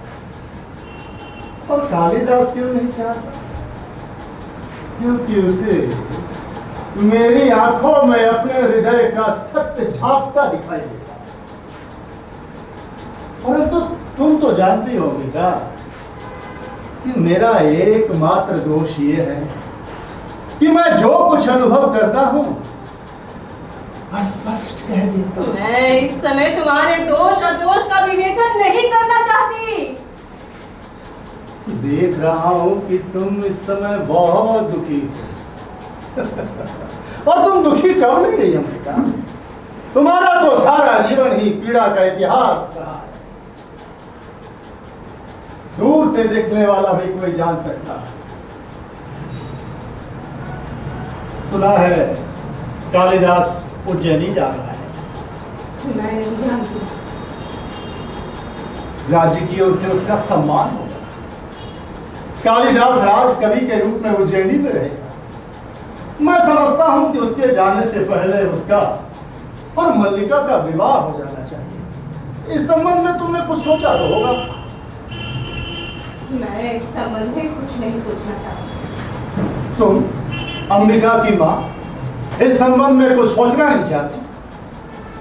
और कालिदास क्यों नहीं चाहता? क्योंकि उसे मेरी आंखों में अपने हृदय का सत्य झांकता दिखाई देता है। परंतु तुम तो जानती हो बेटा कि मेरा एकमात्र दोष ये है कि मैं जो कुछ अनुभव करता हूं स्पष्ट कह देता हूं। मैं इस समय तुम्हारे दोष और दोष का विवेचन नहीं करना चाहती। देख रहा हूं कि तुम इस समय बहुत दुखी हो और तुम दुखी क्यों नहीं रही अंबिका? तुम्हारा तो सारा जीवन ही पीड़ा का इतिहास रहा है। दूर से देखने वाला भी कोई जान सकता है। सुना है कालिदास उज्जैनी जा रहा है। मैं नहीं जानती। राज्य की ओर से उसका सम्मान होगा। कालिदास राज कवि के रूप में उज्जैनी में रहेगा। मैं समझता हूं कि उसके जाने से पहले उसका और मल्लिका का विवाह हो जाना चाहिए। इस संबंध में तुमने कुछ सोचा तो होगा। मैं इस संबंध में कुछ नहीं सोचना चाहती। तुम अंबिका की मां इस संबंध में कुछ सोचना नहीं चाहती?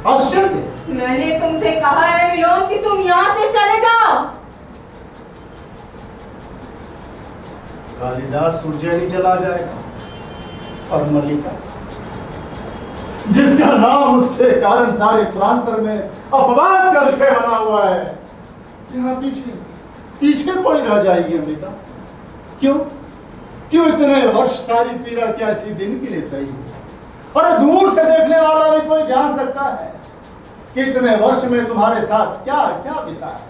आश्चर्य। मैंने तुमसे कहा है विलोम कि तुम यहाँ से चले जाओ। कालिदास उज्जैनी चला जाएगा और मल्लिका, जिसका नाम उसके कारण सारे प्रांतर में अपवाद का विषय बना हुआ है, यहाँ पीछे पीछे पड़ी रह जाएगी अंबिका। क्यों क्यों इतने वर्ष सारी पीड़ा क्या इसी दिन के लिए सही है? और दूर से देखने वाला भी कोई जान सकता है कि इतने वर्ष में तुम्हारे साथ क्या क्या बीता है।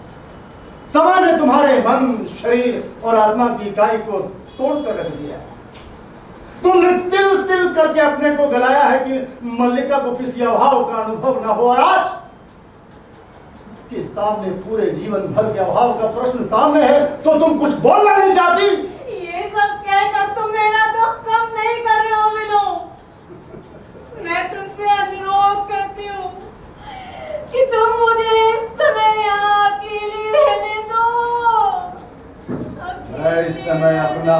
समय ने तुम्हारे मन, शरीर और आत्मा की इकाई को तोड़कर रख दिया है। तुमने तिल तिल करके अपने को गलाया है कि मल्लिका को किसी अभाव का अनुभव ना हो, और आज उसके सामने पूरे जीवन भर के अभाव का प्रश्न सामने है तो तुम कुछ बोलना नहीं चाहती? ये सब कहकर तुम मेरा दुख कम नहीं कर रहे हो विलोम। मैं तुमसे अनुरोध करती हूँ कि तुम मुझे इस समय यहाँ अकेली रहने दो। मैं इस समय अपना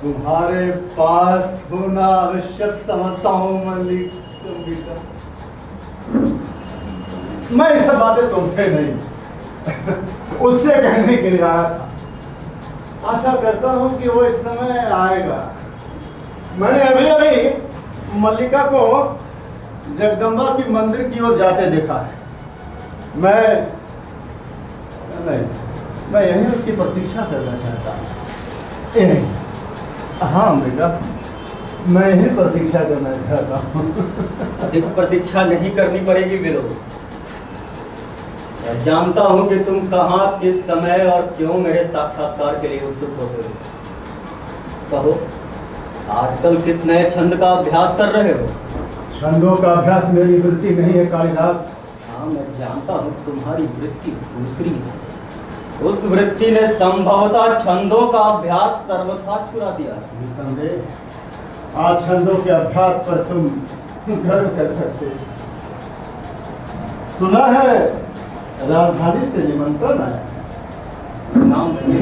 तुम्हारे पास होना आवश्यक समझता हूँ मल्लिका। मैं ये सब बातें तुमसे नहीं उससे कहने के लिए आया था। आशा करता हूँ कि वो इस समय आएगा। मैंने अभी अभी मल्लिका को जगदम्बा की मंदिर की ओर जाते देखा है। मैं यहीं उसकी प्रतीक्षा करना चाहता हूँ। हाँ बेटा, मैं यहीं प्रतीक्षा करना चाहता हूँ। अधिक प्रतीक्षा नहीं करनी पड़ेगी विलोम। मैं जानता हूं कि तुम कहां, किस समय और क्यों मेरे साक्षात्कार के लिए उत्सुक होते हो। कहो, आजकल किस नए छंद का अभ्यास कर रहे हो? छंदों का अभ्यास मेरी वृत्ति नहीं है कालिदास। हाँ, मैं जानता हूं तुम्हारी वृत्ति दूसरी है। उस वृत्ति ने संभवतः छंदों का अभ्यास सर्वथा छुड़ा दिया है। निसंदेह आज छंदों के अभ्यास पर तुम गर्व कर सकते हो। सुना है राजधानी से निमंत्रण आया है। सुना मैंने।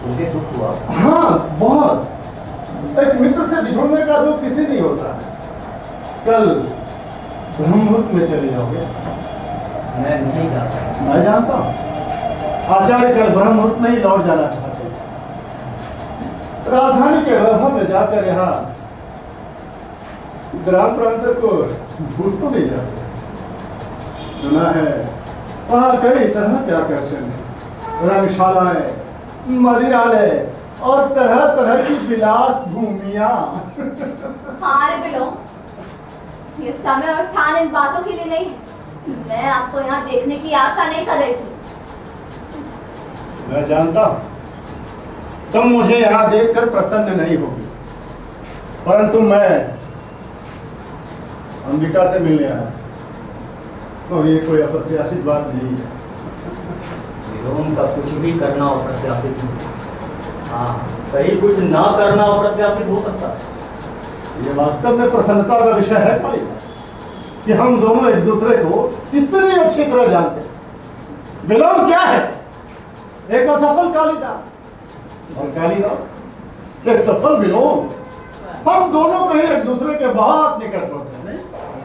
तुम्हें दुख हुआ? हाँ, बहुत। एक मित्र से बिछड़ने का दुख किसी नहीं होता है। कल ब्रह्ममुहूर्त में चले जाओगे? मैं नहीं जाता। मैं जानता हूँ आचार्य कल ब्रह्ममुहूर्त में ही लौट जाना चाहते हैं। राजधानी के वैभव में जाकर यहाँ ग्राम प्रांतर को भूल तो नहीं जाते। सुना है वहाँ कई तरह के आकर्षण है, रंगशालाएं, मदिरालय और तरह तरह की विलास भूमियां। हाँ रे बिलो, ये समय और स्थान इन बातों के लिए नहीं है। मैं आपको यहाँ देखने की आशा नहीं कर रही थी। मैं जानता हूं तुम मुझे यहाँ देखकर प्रसन्न नहीं होगी, परंतु मैं अंबिका से मिलने आया तो ये कोई अप्रत्याशित बात नहीं है। विलोम का कुछ भी करना अप्रत्याशित नहीं। हाँ, कहीं कुछ ना करना अप्रत्याशित हो सकता है। ये वास्तव में प्रसन्नता का विषय है कालिदास कि हम दोनों एक दूसरे को इतनी अच्छी तरह जानते हैं। विलोम क्या है? एक असफल कालिदास और कालिदास एक सफल विलोम। हम दोनों कहीं एक दूसरे के बहुत निकट पड़ते हैं, नहीं?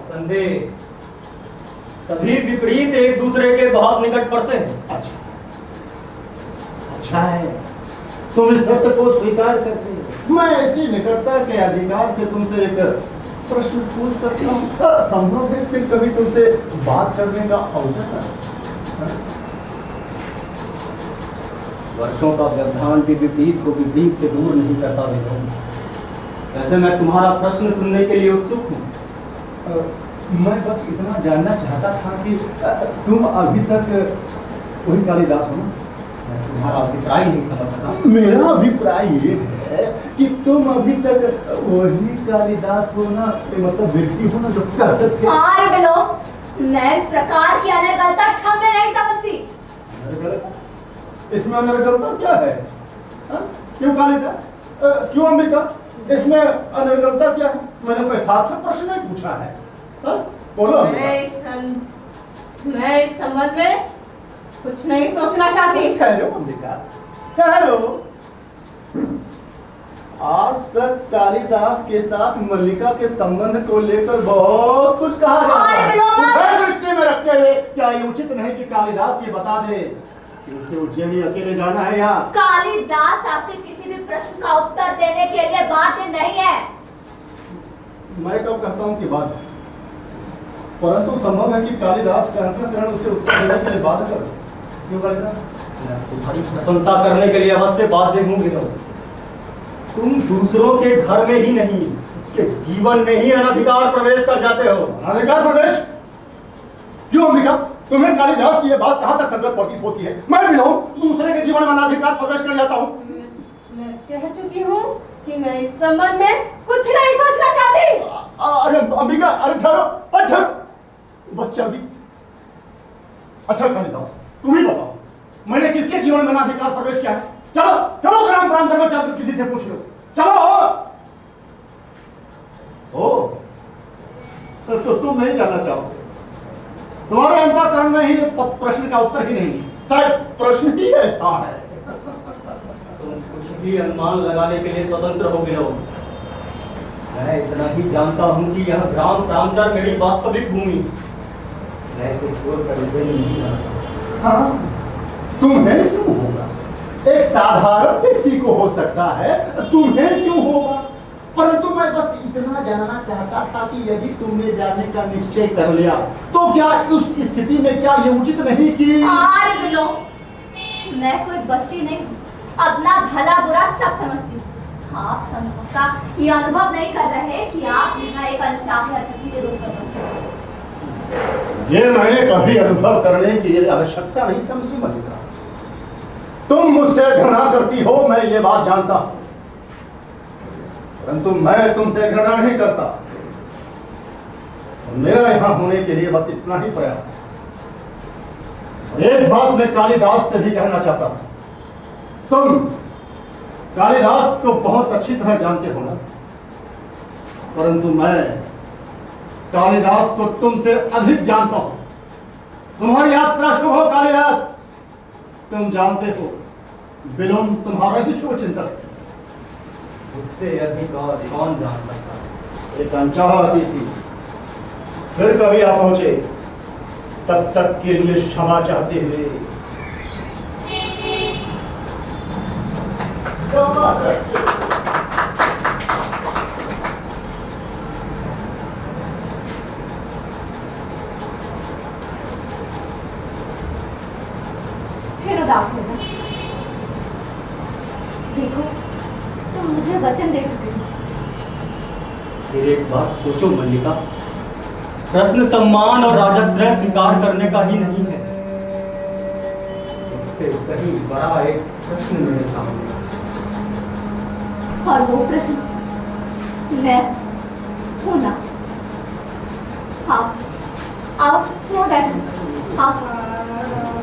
संदेह, सभी विपरीत एक दूसरे के बहुत निकट पड़ते हैं। अच्छा है, तुम इस सत्य को स्वीकार करते हो। मैं ऐसी निकटता के अधिकार से तुमसे एक प्रश्न पूछ सकता हूँ? संभव है फिर कभी तुमसे बात करने का अवसर ना? वर्षों का व्यवधान भी विपरीत को विपरीत से दूर नहीं करता विलोम। वैसे मैं तुम्हारा प्रश्न सुनने के लिए उत्सुक हूँ। मैं बस इतना जानना चाहता था कि तुम अभी तक वही कालिदास हो ना? मैं तुम्हारा अभिप्राय नहीं समझ सका। मेरा अभिप्राय ये है कि तुम अभी तक वही कालिदास हो ना, मतलब व्यक्ति हो ना जो कहते थे। हाँ रे बिलो, मैं इस प्रकार की अनर्गलता क्षम्य नहीं समझती। इसमें अनर्गलता क्या है? क्यों कालिदास? क्यों अंबिका? इसमें अनर्गलता क्या है? मैंने कोई सार्थक प्रश्न नहीं पूछा है। बोलो। मैं इस संबंध में कुछ नहीं सोचना चाहती। ठहरो अंबिका, ठहरो। आज तक कालिदास के साथ मल्लिका के संबंध को लेकर बहुत कुछ कहा जाता है। दृष्टि में रखते हुए क्या ये उचित नहीं कि कालिदास ये बता दे कि उसे उज्जैनी अकेले जाना है? यहाँ कालिदास आपके किसी भी प्रश्न का उत्तर देने के लिए बाध्य नहीं है। मैं कब कहता हूँ कि बात, परंतु संभव है कि कालिदास का अंतःकरण उसे उत्तर देने के लिए बाध्य कर। क्यों कालिदास? मैं तुम्हारी प्रशंसा करने के लिए अवश्य बाध्य हूँ विलोम। तुम दूसरों के घर में ही नहीं, उसके जीवन में ही अनधिकार प्रवेश कर जाते हो। अनधिकार प्रवेश? क्यों अंबिका? तुम्हें कालिदास की यह बात कहां तक संगत प्रतीत होती है? मैं भी हूं, दूसरे के जीवन में अनधिकार प्रवेश कर जाता हूं। मैं कह चुकी हूँ कि मैं इस संबंध में कुछ नहीं सोचना चाहती। अरे अंबिका, अरे ठहरो, बस चल दी। अच्छा कालिदास, तुम ही बताओ, मैंने किसके जीवन में अनधिकार प्रवेश किया है? चलो चलो ग्राम प्रांत में चलकर किसी से पूछ लो। चलो। तो तुम नहीं जानना चाहोगे? तुम्हारे अंतःकरण में ही प्रश्न का उत्तर ही नहीं, शायद प्रश्न ही ऐसा है। तुम कुछ भी अनुमान लगाने के लिए स्वतंत्र हो विलोम। मैं इतना ही जानता हूँ कि यह ग्राम प्रांतर मेरी वास्तविक भूमि। मैं इसे छोड़कर उज्जैन नहीं जाना चाहता। हाँ, तुम्हें क्यों होगा? एक साधारण व्यक्ति को हो सकता है, तुम्हें क्यों होगा? परंतु मैं बस इतना जानना चाहता था कि यदि तुमने जाने का निश्चय कर लिया तो क्या उस स्थिति में क्या ये उचित नहीं कि मैं कोई बच्ची नहीं हूँ, अपना भला बुरा सब समझती हूँ। आप संभवतः ये अनुभव नहीं कर रहे कि आप यहाँ एक अनचाहे अतिथि के रूप में उपस्थित हैं। ये मैंने कभी अनुभव करने की आवश्यकता नहीं समझी मल्लिका। तुम मुझसे घृणा करती हो, मैं ये बात जानता हूं, परंतु मैं तुमसे घृणा नहीं करता। मेरा यहां होने के लिए बस इतना ही पर्याप्त है। एक बात मैं कालिदास से भी कहना चाहता था। तुम कालिदास को बहुत अच्छी तरह जानते हो ना, परंतु मैं कालिदास को तुमसे अधिक जानता हूं। तुम्हारी यात्रा शुभ हो कालिदास। तुम जानते हो विलोम तुम्हारा ही शुभ चिंतक है। उससे अधिक और कौन जान सकता है? एक अनचाहा अतिथि फिर कभी आ पहुंचे, तब तक के लिए क्षमा चाहते हुए उदास होगा। देखो, तुम मुझे वचन दे चुके हो। फिर एक बार सोचो मल्लिका, प्रश्न सम्मान और राजश्रय स्वीकार करने का ही नहीं है, इससे कहीं बड़ा एक प्रश्न मेरे सामने। और वो प्रश्न मैं हूं ना। आओ आओ, यहाँ बैठो। आओ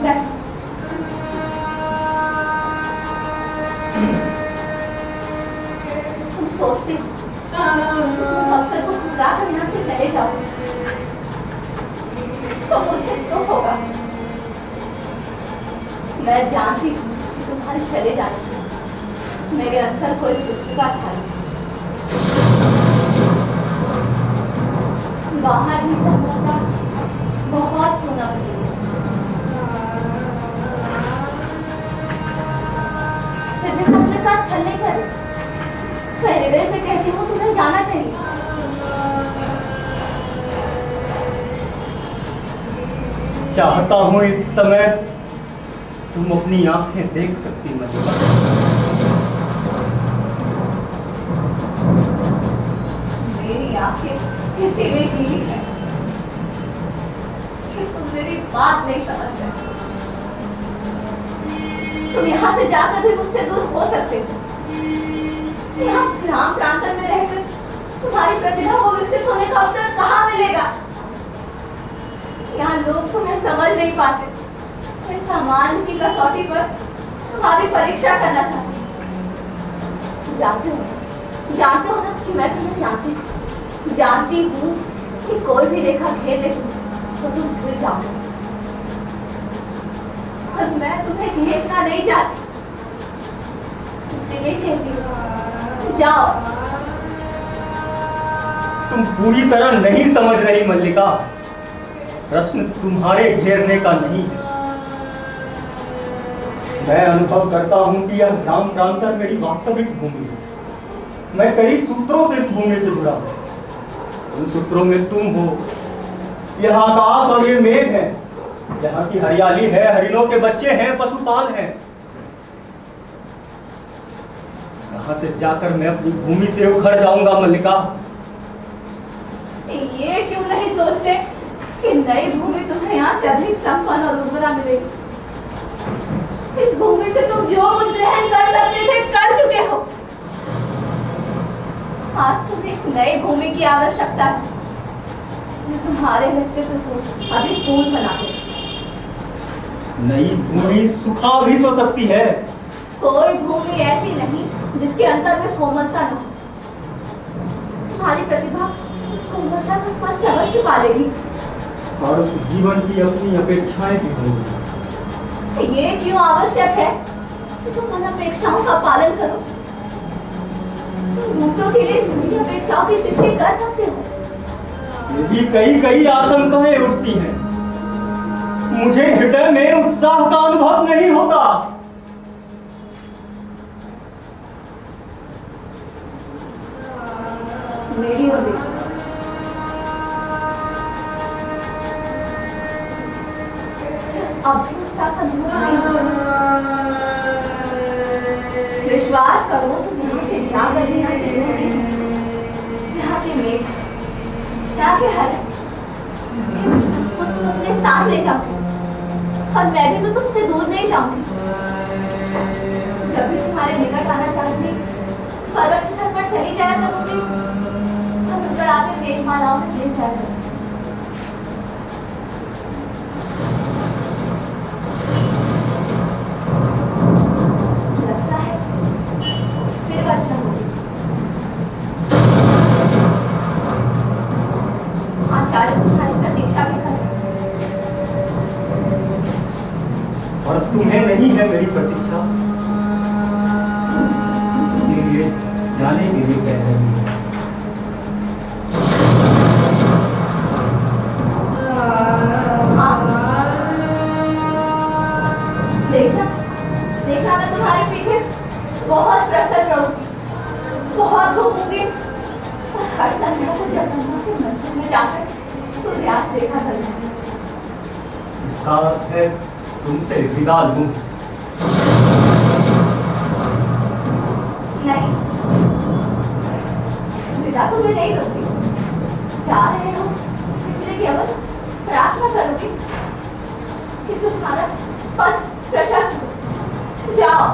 बैठो। तुम सोचते हो कि तुम सबसे को ठुकरा कर यहाँ से चले जाओ तो मुझे दुख होगा। मैं जानती हूँ कि तुम्हारे चले जाने से मेरे अंदर कोई प्रतिभा छाई, बाहर भी संभवतः बहुत सोना पड़ेगा। फिर भी मैं अपने साथ छल नहीं करी। मैं हृदय से कहती हूँ तुम्हें जाना चाहिए। चाहता हूँ इस समय तुम अपनी आंखें देख सकती मल्लिका। मेरी आंखें इसीलिए गीली है कि तुम मेरी बात नहीं समझ रहे। तुम यहाँ से जाकर भी मुझसे दूर हो सकते हो। यहाँ ग्राम प्रांतन में रहकर तुम्हारी प्रतिभा को विकसित होने का अवसर कहाँ मिलेगा? यहाँ लोग तुम्हें समझ नहीं पाते। मैं सामान्य की कसौटी पर तुम्हारी परीक्षा करना चाहती हूँ। जानते हो ना कि मैं तुम्हें जानती हूँ कि कोई भी रेखा घेर ले तुम्हें तो तुम गिर जाओगे। और मैं तुम्हें घेरना नहीं चाहती, इसीलिए कहती हूँ जाओ। तुम पूरी तरह नहीं समझ रही मल्लिका। प्रश्न तुम्हारे घेरने का नहीं है। मैं अनुभव करता हूं कि यह ग्राम प्रांतर मेरी वास्तविक भूमि है। मैं कई सूत्रों से इस भूमि से जुड़ा हूं। उन सूत्रों में तुम हो, यह आकाश और ये मेघ है, यहाँ की हरियाली है, हरिणों के बच्चे हैं, पशुपाल हैं। यहाँ से जाकर मैं अपनी भूमि से उखड़ जाऊंगा मल्लिका। ये क्यों नहीं सोचते कि नई भूमि तुम्हें यहाँ से अधिक संपन्न और उर्वरा मिलेगी? इस भूमि से तुम जो कुछ ग्रहण कर सकते थे कर चुके हो। आज तुम्हें एक नई भूमि की आवश्यकता है जो तुम्हारे व्यक्तित्व को अधिक पूर्ण बना दे। नई भूमि सुखा भी तो सकती है। कोई भूमि ऐसी नहीं जिसके अंतर में कोमलता न हो। तुम्हारी प्रतिभा उस कोमलता का स्पर्श अवश्य पा लेगी। और उस जीवन की अपनी अपेक्षाएं भी होंगी। ये क्यों आवश्यक है कि तुम उन अपेक्षाओं का पालन करो? तुम दूसरों के लिए नई अपेक्षाओं की सृष्टि कर सकते हो। ये भी कई आशंकाएं उठती हैं। मुझे हृदय में उत्साह का अनुभव नहीं होता। मेरी ओर देखो। अब भी उत्साह का अनुभव नहीं होता। विश्वास करो, तुम यहाँ से जाकर भी यहाँ से दूर नहीं हो। यहाँ के मेघ, यहाँ के हरे, इन सबको तुम अपने साथ ले जाओ। और मैं भी तो तुमसे दूर नहीं जाऊंगी। जब भी तुम्हारे निकट आना चाहूंगी, पर्वत शिखर पर चली जाया करूंगी और ऊपर आके मेघमालाओं में गिर जाया करूंगी। लगता है फिर वर्षा होगी। आचार्य तुम्हारी प्रतीक्षा भी कर रहे हैं। और तुम्हें नहीं है मेरी प्रतीक्षा, इसीलिए जाने के लिए कह रही है। देखना मैं तुम्हारे पीछे बहुत प्रसन्न रहूंगी, बहुत घूमूंगी और हर संध्या को जगदम्बा के मंदिर में जाकर सूर्यास्त देखा करूंगी। इसका अर्थ है तुमसे विदा लूं। चिंता तुम्हें नहीं दूंगी। जा रहे हो इसलिए केवल प्रार्थना करूंगी कि तुम्हारा पथ प्रशस्त हो। जाओ।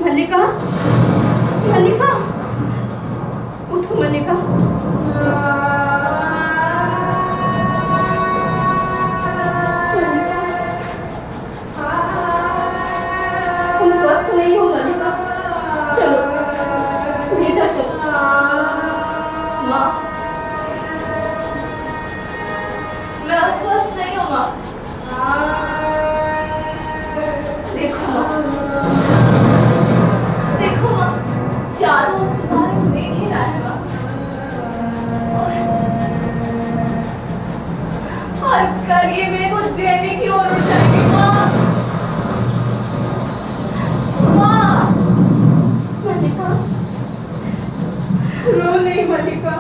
मल्लिका, मल्लिका, उठो मल्लिका। तुम स्वस्थ नहीं हो मल्लिका, चलो भीतर चलो। माँ, मैं अस्वस्थ नहीं हूँ माँ। देखो माँ, देखो माँ, चारों ओर तुम्हारे मेघ घिरा है माँ। और कल ये मेघ उज्जैनी की ओर उड़ जाएगी माँ। माँ, मल्लिका, रो नहीं मल्लिका।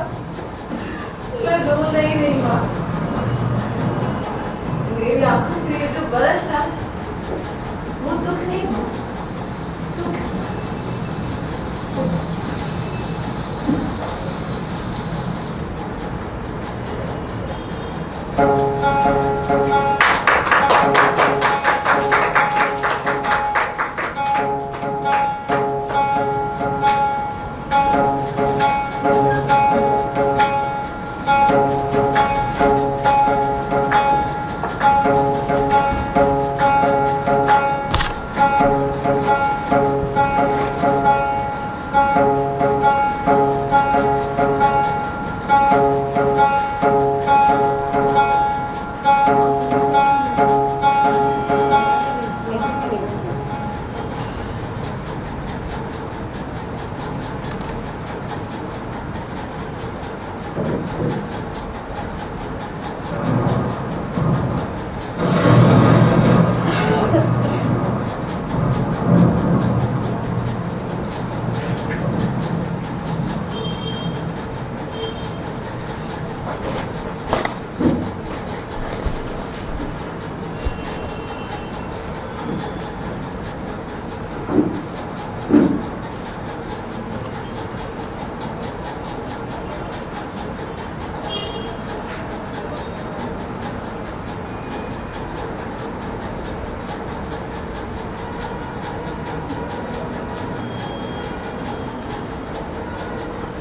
मैं रो नहीं रही माँ। मेरी आंखों से ये जो बरस रहा है वो दुख नहीं माँ, सुख है।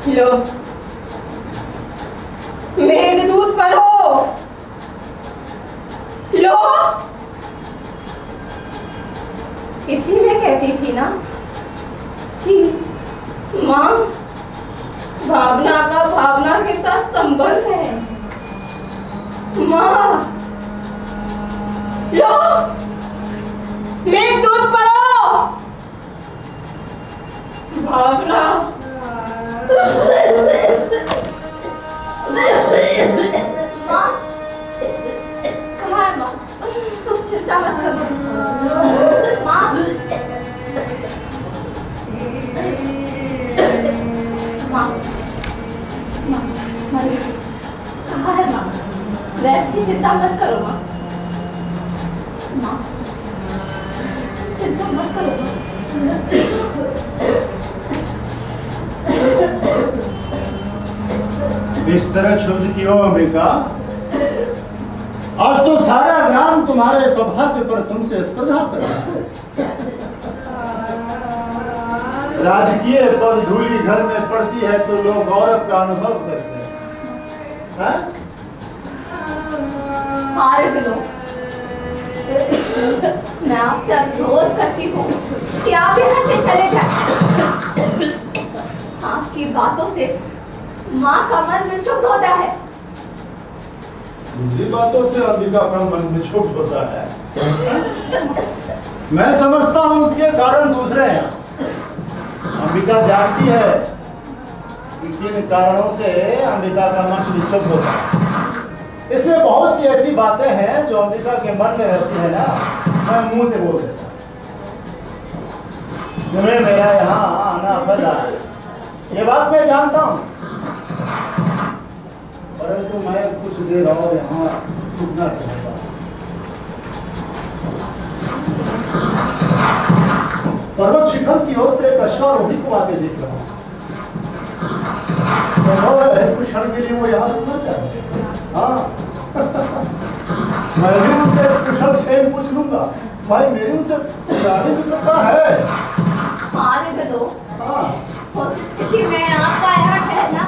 लो, मेघदूत पढ़ो। लो, इसी में कहती थी ना कि माँ भावना का भावना के साथ संबंध है। माँ, लो, मेघदूत पढ़ो। भावना माँ, कहाँ है माँ? तुम चिंता मत करो। माँ, माँ, माँ, मल्लिका, कहाँ है माँ? वैसे की चिंता मत करो माँ। माँ, चिंता मत करो माँ। इस तरह शुद्ध क्यों अंबिका? आज तो सारा ग्राम तुम्हारे सौभाग्य पर तुमसे स्पर्धा कर रहा है। राजकीय पद धूली घर में पड़ती है तो लोग गौरव का अनुभव करते हैं। अरे बिलो, मैं आपसे अनुरोध करती हूँ कि आप यहाँ से चले जाएं। आपकी बातों से माँ का मन विक्षुब्ध होता है। मेरी बातों से अंबिका का मन विक्षुब्ध होता है। मैं समझता हूँ उसके कारण दूसरे हैं। अंबिका जानती है कि किन कारणों से अंबिका का मन विक्षुब्ध होता है। इसमें बहुत सी ऐसी बातें हैं जो अंबिका के मन में रहती है ना, मैं मुंह से बोल देता हूँ। तुम्हें मेरा यहाँ आना फला है, ये बात मैं जानता हूँ, परंतु मैं कुछ देर और यहाँ रुकना चाहता हूँ। पर्वत शिखर की ओर से एक अश्वारोही को आते दिख रहा हूँ। संभव है कुछ क्षण के लिए वो यहाँ रुकना चाहे। हाँ मैं भी उनसे कुशल क्षेम पूछ लूंगा। भाई मेरी उनसे पुरानी मित्रता है। हाँ बिलो, हाँ उस स्थिति में आपका यहाँ ठहरना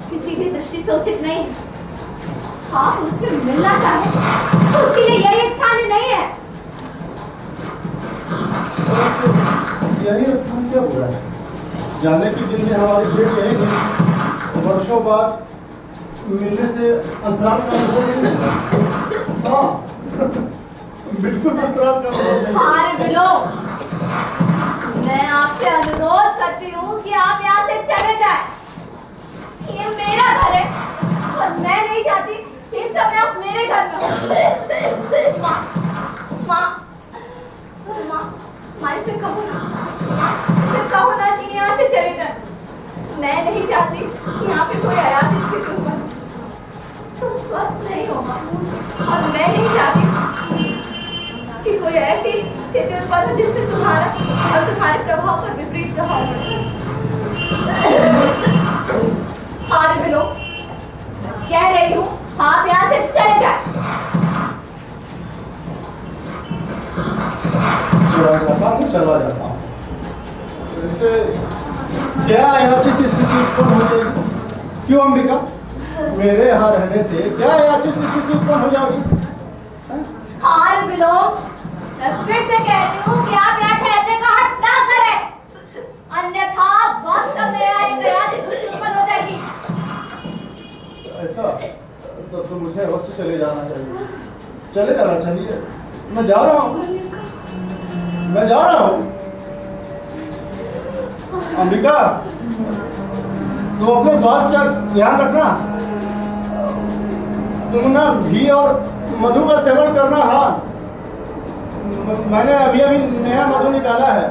किसी भी दृष्टि से उचित नहीं। आप उनसे मिलना चाहें तो उसके लिए यही एक स्थान नहीं है। यही स्थान क्या बुरा है? जाने की दिन में हमारी भेंट यही हुई, वर्षों बाद मिलने से अंतराल का अनुभव नहीं होगा। हाँ बिल्कुल अंतराल का अनुभव नहीं। हाँ बिलो, मैं आपसे अनुरोध करती हूँ कि आप यहाँ से चले जाएं। ये मेरा घर है और मैं नहीं चाहती कि इस समय आप मेरे घर में हो। माँ, माँ, माँ, माँ इसे कहो ना, माँ इसे कहो ना कि यहाँ से चले जाएं। मैं नहीं चाहती कि यहाँ पे कोई अयाचित स्थिति उत्पन्न। तुम स्वस्थ नहीं हो माँ, और मैं नहीं चाहती कि कोई ऐसी स्थिति उत्पन्न हो जिससे तुम्हारा और तुम्हारे प्रभाव पर विपरीत प्रभाव पड़े। हाँ बिलो, कह रही हूँ आप यहाँ से चले जाएं। चला जाता हूँ। वैसे क्या अयाचित स्थिति उत्पन्न हो जाएगी? क्यों अंबिका? मेरे यहाँ रहने से क्या अयाचित स्थिति उत्पन्न हो जाएगी? हाँ बिलो, मैं फिर से कहती हूँ कि आप यहाँ ठहरने का हट ना करें, अन्यथा वास्तव में एक अयाचित स्थिति उत्पन्न हो जाएगी। ऐसा तो मुझे अवश्य चले जाना चाहिए। चले जाना चाहिए। मैं जा रहा हूँ, मैं जा रहा हूँ। अंबिका, तुम अपने स्वास्थ्य का ध्यान रखना। तुम ना घी और मधु का सेवन करना। हाँ मैंने अभी अभी नया मधु निकाला है।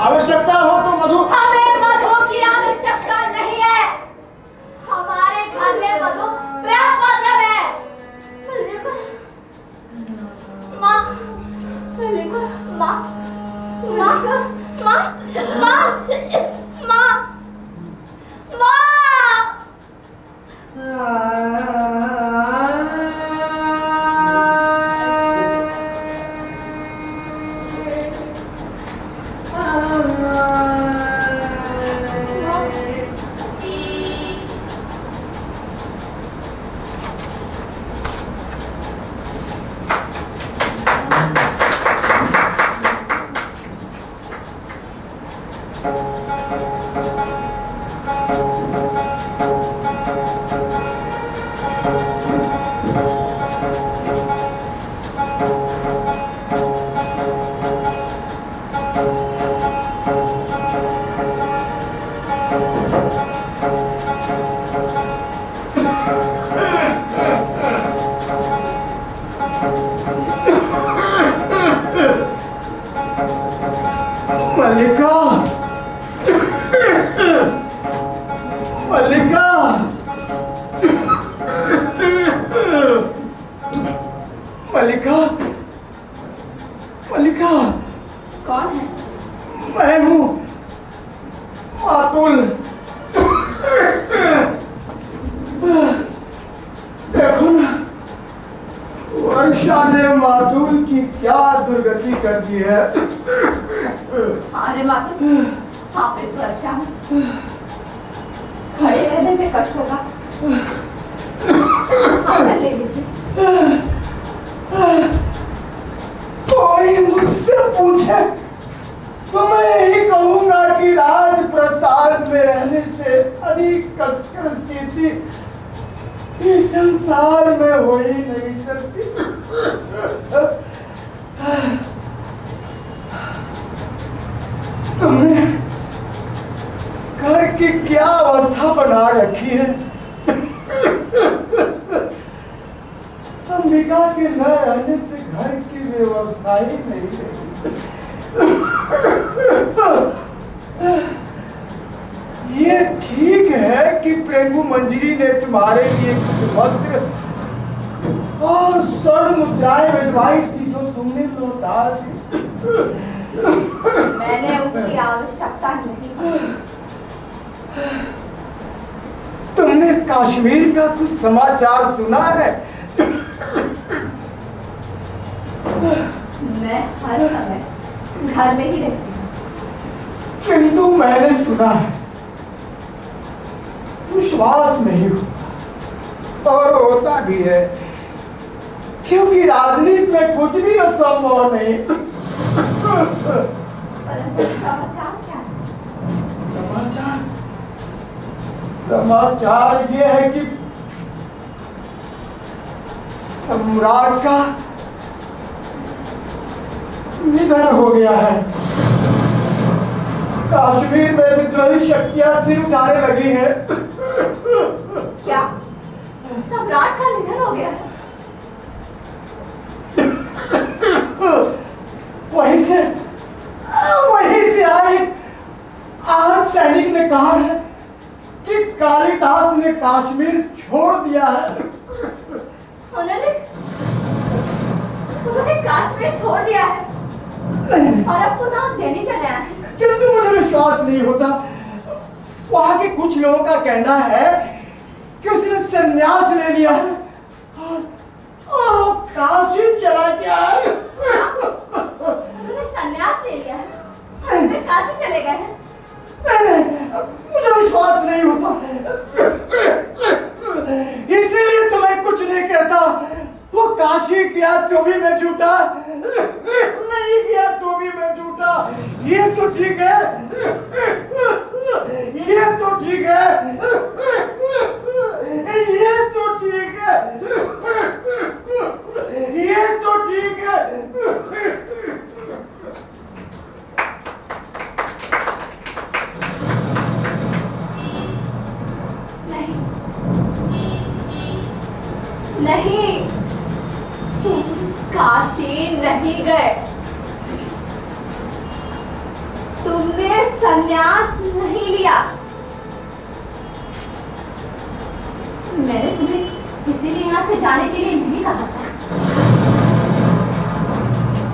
आवश्यकता हो तो मधु। हमें मधु की आवश्यकता नहीं है। हमारे घर में मधु प्रेम पत्र है। माँ, माँ, माँ, माँ, माँ, माँ, मल्लिका, मल्लिका, मल्लिका, मल्लिका। कौन है? मैं हूँ अतुल। मातूल की क्या दुर्गति कर दी है। अरे मातूल, आप इस वर्षा में खड़े रहने में कष्ट होगा, आसन ले लीजिए। कोई मुझसे पूछे तो मैं यही कहूंगा कि राजप्रसाद में रहने से अधिक कष्टकर स्थिति इस संसार में हो ही नहीं सकती। तुमने घर की क्या अवस्था बना रखी है। अंबिका के न रहने से घर की व्यवस्था ही नहीं रही। ये ठीक है कि प्रेमू मंजरी ने तुम्हारे लिए कुछ वस्त्र और स्वर्ण मुद्राएं भिजवाई थी जो तुमने लौटा दी। मैंने उनकी आवश्यकता नहीं समझी। तुमने कश्मीर का कुछ समाचार सुना है? मैं हर समय घर में ही रहती हूँ। किंतु मैंने सुना है, विश्वास नहीं होता और होता भी है, क्योंकि राजनीति में कुछ भी असंभव नहीं। परंतु समाचार क्या है? समाचार ये है कि सम्राट का निधन हो गया है। कश्मीर में विद्रोही शक्तियां सिर उठाने लगी हैं। क्या सम्राट का निधन हो गया है? वहीं से आए आहत सैनिक ने कहा है कि कालिदास ने कश्मीर छोड़ दिया है। उन्होंने कश्मीर छोड़ दिया है और अब पुनः उज्जैनी चले आए हैं। किंतु मुझे विश्वास नहीं होता। वहां के कुछ लोगों का कहना है कि उसने संन्यास ले लिया है और वो काशी चला गया है। उन्होंने संन्यास ले लिया है, वे काशी चले गए हैं। मुझे विश्वास नहीं होता, इसीलिए तुम्हें कुछ नहीं कहता। वो काशी किया तो भी मैं झूठा, नहीं किया तो भी मैं झूठा। ये तो ठीक है, ये तो ठीक है, ये तो ठीक है, ये तो ठीक है। नहीं, तुम काशी नहीं गए, तुमने संन्यास नहीं लिया। मैंने तुम्हें इसीलिए यहाँ से जाने के लिए नहीं कहा था।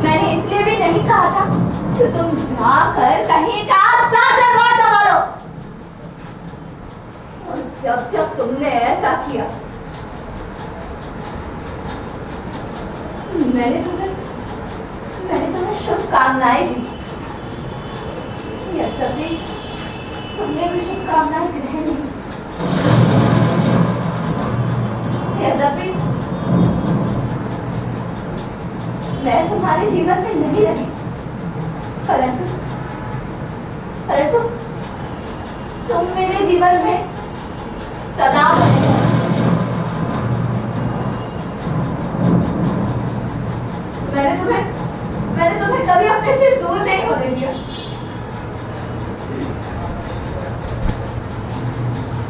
मैंने इसलिए भी नहीं कहा था कि तुम जाकर कहीं का शासन संभालो। और जब जब तुमने ऐसा किया, मैंने तुम्हें शुभकामनाएं दी। यद्यपि तुमने भी शुभकामनाएं ग्रहण नहीं, यद्यपि मैं तुम्हारे जीवन में नहीं रही, परंतु तुम मेरे जीवन में सदा बने हो। मैंने तुम्हें कभी अपने से दूर नहीं होने दिया।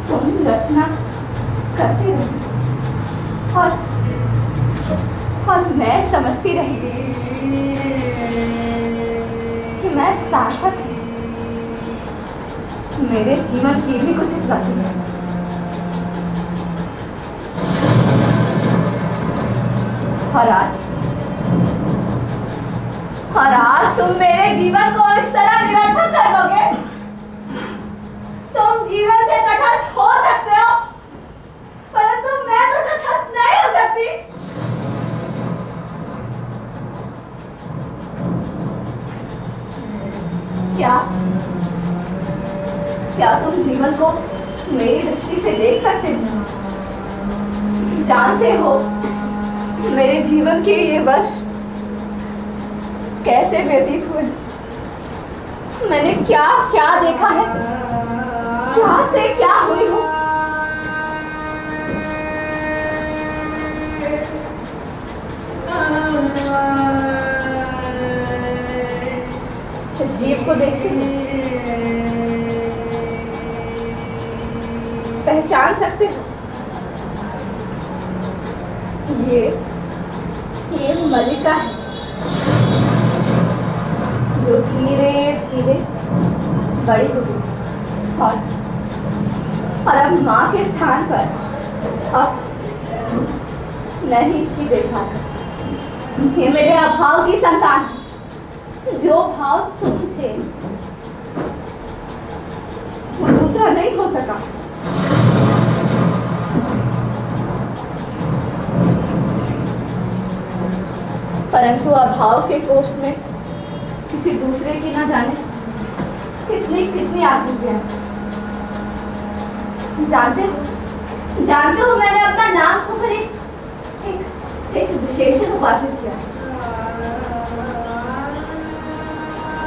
तुम रचना करती रही और मैं समझती रही कि मैं सार्थक हूँ। मेरे जीवन की भी कुछ उपलब्धि है। और आज तुम मेरे जीवन को इस तरह निरर्थक कर दोगे। तुम जीवन से तटस्थ हो सकते हो, परंतु मैं तो तटस्थ नहीं हो सकती। क्या क्या तुम जीवन को मेरी दृष्टि से देख सकते हो? जानते हो मेरे जीवन के ये वर्ष कैसे व्यतीत हुए? मैंने क्या क्या देखा है, क्या से क्या हुई हूँ। इस जीव को देखते हो, पहचान सकते हो? ये मलिका है जो धीरे धीरे बड़ी हुई और अब माँ के स्थान पर अब मैं ही इसकी देखभाल करती। ये मेरे अभाव की संतान है। जो भाव तुम थे वो दूसरा नहीं हो सका। परंतु अभाव के कोष्ठ में किसी दूसरे की ना जाने कितनी कितनी आकृतियां हैं। जानते हो मैंने अपना नाम खोकर एक विशेषण उपार्जित किया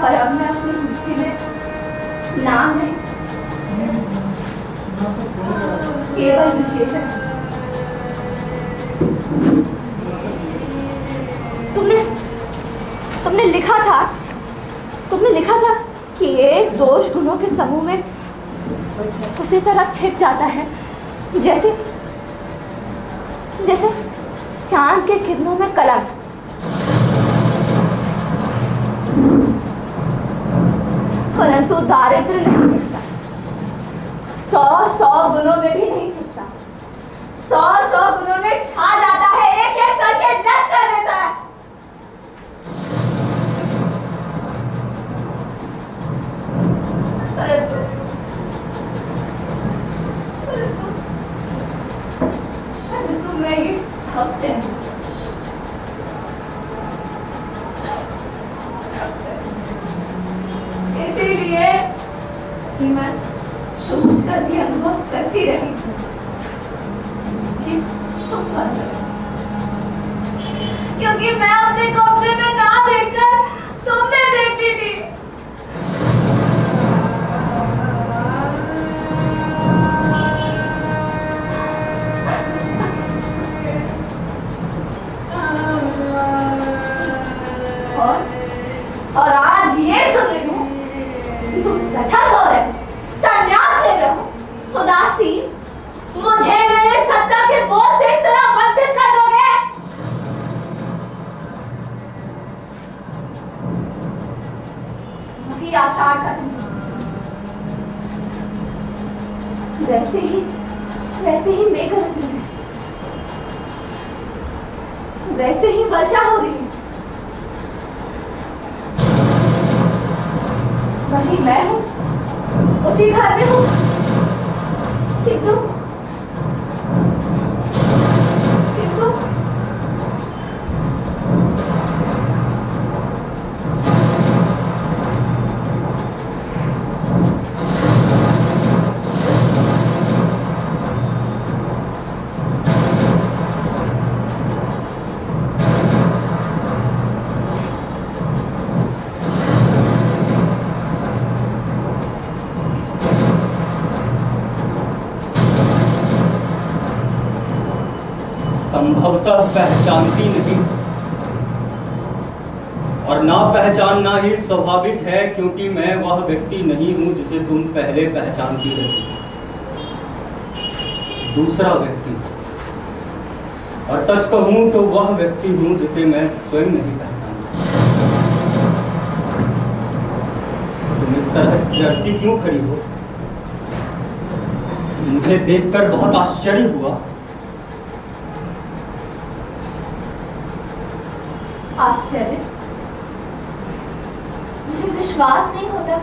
और अब मैं अपनी दृष्टि में नाम नहीं केवल विशेषण। तुमने लिखा था कि एक दोष गुणों के समूह में उसी तरह छिप जाता है जैसे चांद के किरणों में कलंक। परंतु दारिद्र्य नहीं छिपता, 100 गुणों में भी नहीं छिपता, 100 गुणों में छा जाता है, एक एक करके नष्ट कर देता है। परंतु मैं ये सबसे इसीलिए कि मैं तुम का भी अनुभव करती रही कि तुम मत, क्योंकि मैं अपने को अपने में ना देखकर तुम में देखती थी। और आज ये सुन रही हूँ कि तुम तटस्थ हो रहे, संन्यास ले रहे हो। उदासी मुझे मेरे सत्ता के बोझ से इस तरह वंचित कर दोगे? वही आषाढ़ का दिन, वैसे ही मेघ रचना है, वैसे ही वर्षा हो रही है। वही मैं हूँ, उसी घर में हूँ, किंतु संभवतः पहचानती नहीं, और ना पहचानना ही स्वाभाविक है, क्योंकि मैं वह व्यक्ति नहीं हूं जिसे तुम पहले पहचानती रही। दूसरा व्यक्ति, और सच कहूं तो वह व्यक्ति हूं जिसे मैं स्वयं नहीं पहचानता। तुम इस तरह जर्सी क्यों खड़ी हो? मुझे देखकर बहुत आश्चर्य हुआ। आश्चर्य? मुझे विश्वास नहीं होता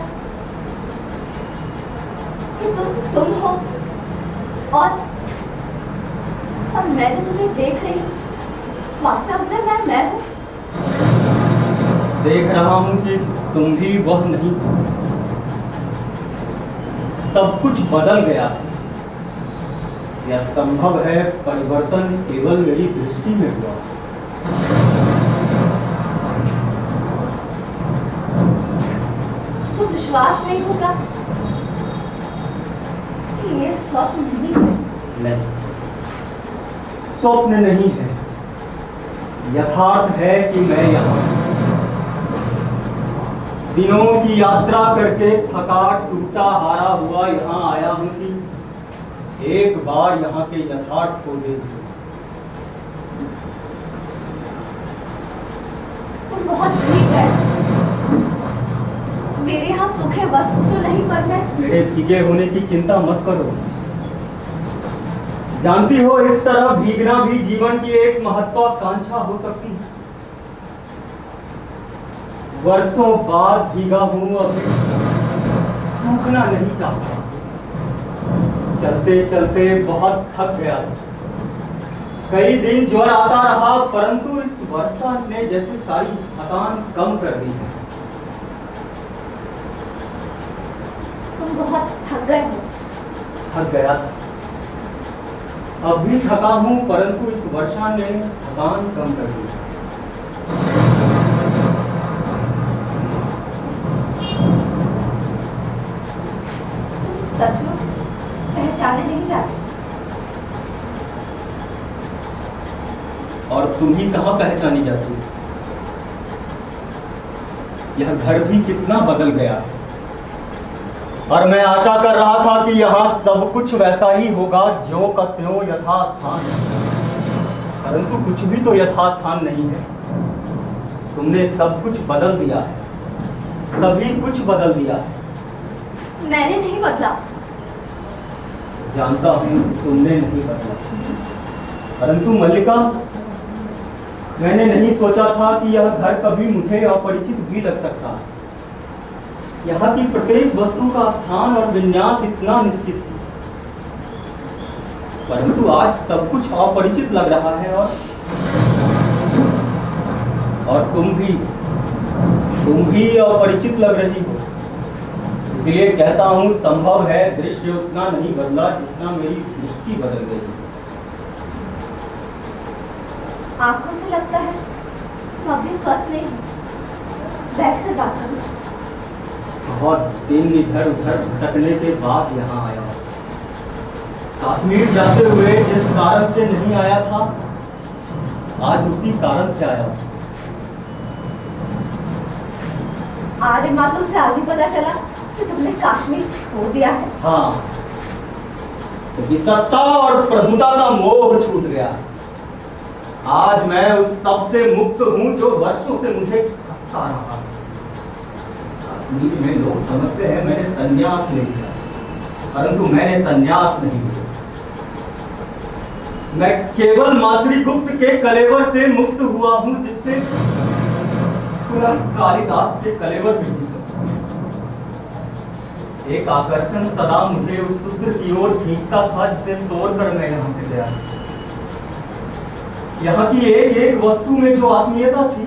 कि तुम हो, और मैं जो तुम्हें देख रही हूँ वास्तव में मैं हूँ। देख रहा हूं कि तुम भी वह नहीं। सब कुछ बदल गया है। यह संभव है परिवर्तन केवल मेरी दृष्टि में हुआ। तो विश्वास नहीं होता कि ये स्वप्न नहीं है। नहीं, स्वप्न नहीं है, यथार्थ है कि मैं यहाँ दिनों की यात्रा करके थका टूटा हारा हुआ यहाँ आया हूँ कि एक बार यहाँ के यथार्थ को देख लूं। तुम बहुत भीग गए। मेरे यहाँ सूखे वस्तु तो नहीं, पर मैं मेरे भीगे होने की चिंता मत करो। जानती हो, इस तरह भीगना भी जीवन की एक महत्वाकांक्षा हो सकती है। वर्षों बाद भीगा हूं, अभी सूखना नहीं चाहता। चलते चलते बहुत थक गया था। कई दिन ज्वर आता रहा, परंतु इस वर्षा ने जैसे सारी थकान कम कर दी है। तुम बहुत थक गए हो। थक गया था, अब भी थका हूं, परंतु इस वर्षा ने थकान कम कर दी। तुम सचमुच पहचाने नहीं जाते। और तुम ही कहां पहचानी जाती हो? यह घर भी कितना बदल गया है। और मैं आशा कर रहा था कि यहाँ सब कुछ वैसा ही होगा, ज्यों का त्यों यथास्थान। परंतु कुछ भी तो यथास्थान नहीं है। तुमने सब कुछ बदल दिया है, सभी कुछ बदल दिया है। मैंने नहीं बदला। जानता हूं तुमने नहीं बदला, परंतु मल्लिका, मैंने नहीं सोचा था कि यह घर कभी मुझे अपरिचित भी लग सकता है। यहाँ की प्रत्येक वस्तु का स्थान और विन्यास इतना निश्चित थी, परंतु आज सब कुछ अपरिचित लग रहा है। और तुम भी अपरिचित लग रही हो। इसलिए कहता हूँ, संभव है दृश्य उतना नहीं बदला जितना मेरी दृष्टि बदल गई। आंखों से लगता है तुम अभी स्वस्थ नहीं हो। बैठकर बात करो। बहुत दिन इधर उधर भटकने के बाद यहाँ आया। कश्मीर जाते हुए जिस कारण से नहीं आया था, आज उसी कारण से आया। आर्य मातुल से आज ही पता चला कि तुमने कश्मीर छोड़ दिया है। हाँ, क्योंकि सत्ता और प्रभुता का मोह छूट गया। आज मैं उस सब से मुक्त हूँ जो वर्षों से मुझे खसता रहा। कश्मीर में लोग समझते हैं मैंने संन्यास ले लिया, परंतु मैंने संन्यास नहीं लिया। मैं केवल मातृगुप्त के कलेवर से मुक्त हुआ हूँ, जिससे पुनः कालिदास के कलेवर में जी सकूं। एक आकर्षण सदा मुझे उस शूद्र की ओर खींचता था, जिसे तोड़कर मैं यहाँ से गया। यहाँ की एक एक वस्तु में जो आत्मीयता थी,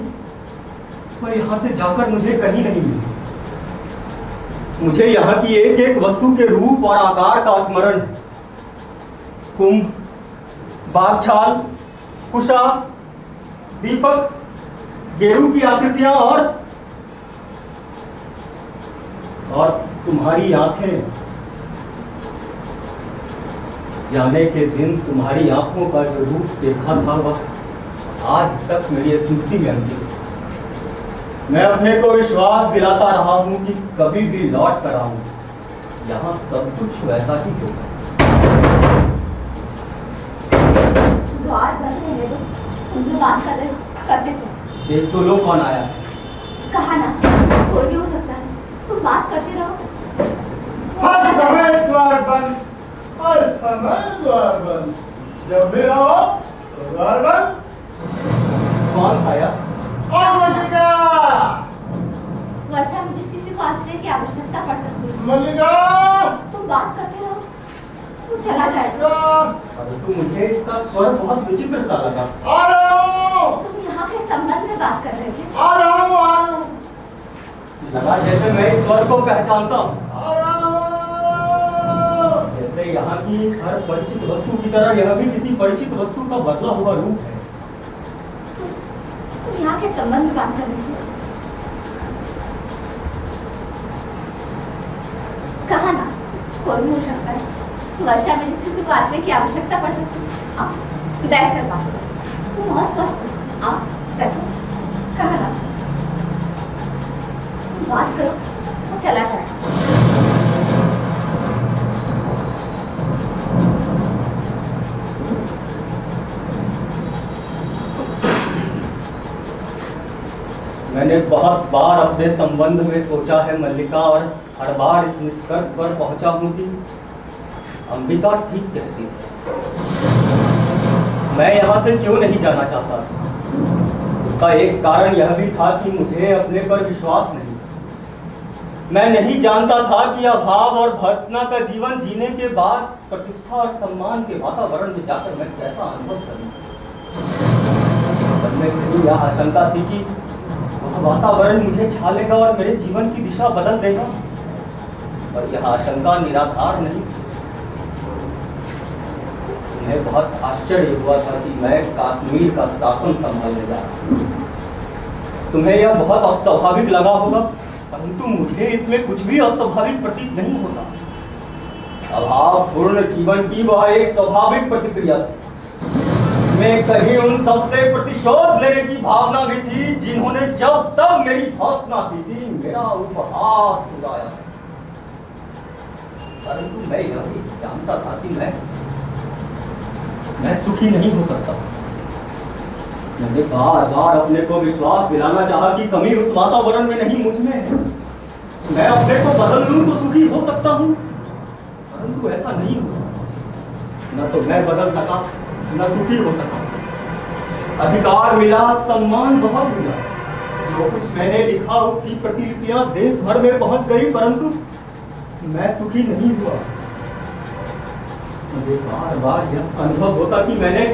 वह यहाँ से जाकर मुझे कहीं नहीं मिली। मुझे यहाँ की एक एक वस्तु के रूप और आकार का स्मरण है। कुंभ, बागछाल, कुशा, दीपक, गेरू की आकृतियां और तुम्हारी आंखें। जाने के दिन तुम्हारी आंखों का जो रूप देखा था, वह आज तक मेरी स्मृति में अंकित है। मैं अपने को विश्वास दिलाता रहा हूं कि कभी भी लौट कर आऊंगा, यहाँ सब कुछ वैसा ही होगा। द्वार बंद रहने दो। तुम जो बात कर रहे हो करते चलो। देख तो लो कौन आया। कहा ना, कोई भी हो सकता है। तुम बात करते रहो। हर समय द्वार बंद, हर समय द्वार बंद। जब भी आओ तो द्वार बंद। कौन आया? मल्लिका, वर्षा में जिस किसी को आश्रय की आवश्यकता पड़ सकती है। मल्लिका, तुम बात करते रहो, वो चला जाएगा। परंतु मुझे इसका स्वर बहुत विचित्र सा लगा। आ रहा हूँ। तुम यहाँ के संबंध में बात कर रहे थे। आ रहा हूँ, आ रहा हूँ। लगा जैसे मैं इस स्वर को पहचानता हूँ, जैसे यहाँ की हर परिचित वस्तु की तरह यह भी किसी परिचित वस्तु का बदला हुआ रूप है। तुम यहाँ के संबंध में बात कर रहे थे। कहा ना, कोई भी हो सकता है। वर्षा में जिस किसी को आश्रय की आवश्यकता पड़ सकती है, आओ बैठ कर बात करो। तुम अस्वस्थ हो, आओ बैठो। कहा ना, तुम बात करो, वो चला जाए। मैंने बहुत बार अपने संबंध में सोचा है मल्लिका, और हर बार इस निष्कर्ष पर पहुंचा हूं कि अंबिका ठीक कहती है। मैं यहाँ से क्यों नहीं जाना चाहता, उसका एक कारण यह भी था कि मुझे अपने पर विश्वास नहीं। मैं नहीं जानता था कि अभाव और भर्त्सना का जीवन जीने के बाद प्रतिष्ठा और सम्मान के वातावरण में जाकर मैं कैसा अनुभव करूं। मन में कहीं यह आशंका थी कि वह वातावरण मुझे छा लेगा और मेरे जीवन की दिशा बदल देगा, पर यह आशंका निराधार नहीं। मुझे बहुत आश्चर्य हुआ था कि मैं कश्मीर का शासन संभालने जा रहा हूं। तुम्हें यह बहुत अस्वाभाविक लगा होगा, परंतु मुझे इसमें कुछ भी अस्वाभाविक प्रतीत नहीं होता। अभावपूर्ण जीवन की वह एक स्वाभाविक प्रतिक्रिया थी। में कहीं उन सबसे प्रतिशोध लेने की भावना भी थी जिन्होंने जब तक मेरी भर्त्सना की थी, मेरा उपहास उड़ाया। परंतु मैं यह भी जानता था कि मैं सुखी नहीं हो सकता। मैंने बार बार अपने को विश्वास दिलाना चाहा कि कमी उस वातावरण में नहीं, मुझ में है। मैं अपने को बदल लूं तो सुखी हो सकता हूं, परंतु ऐसा नहीं हुआ। न तो मैं बदल सका, न सुखी हो सका। अधिकार मिला, सम्मान बहुत मिला, जो कुछ मैंने लिखा उसकी प्रतिलिपियां देश भर में पहुंच गई, परंतु मैं सुखी नहीं हुआ। मुझे बार बार यह अनुभव होता कि मैंने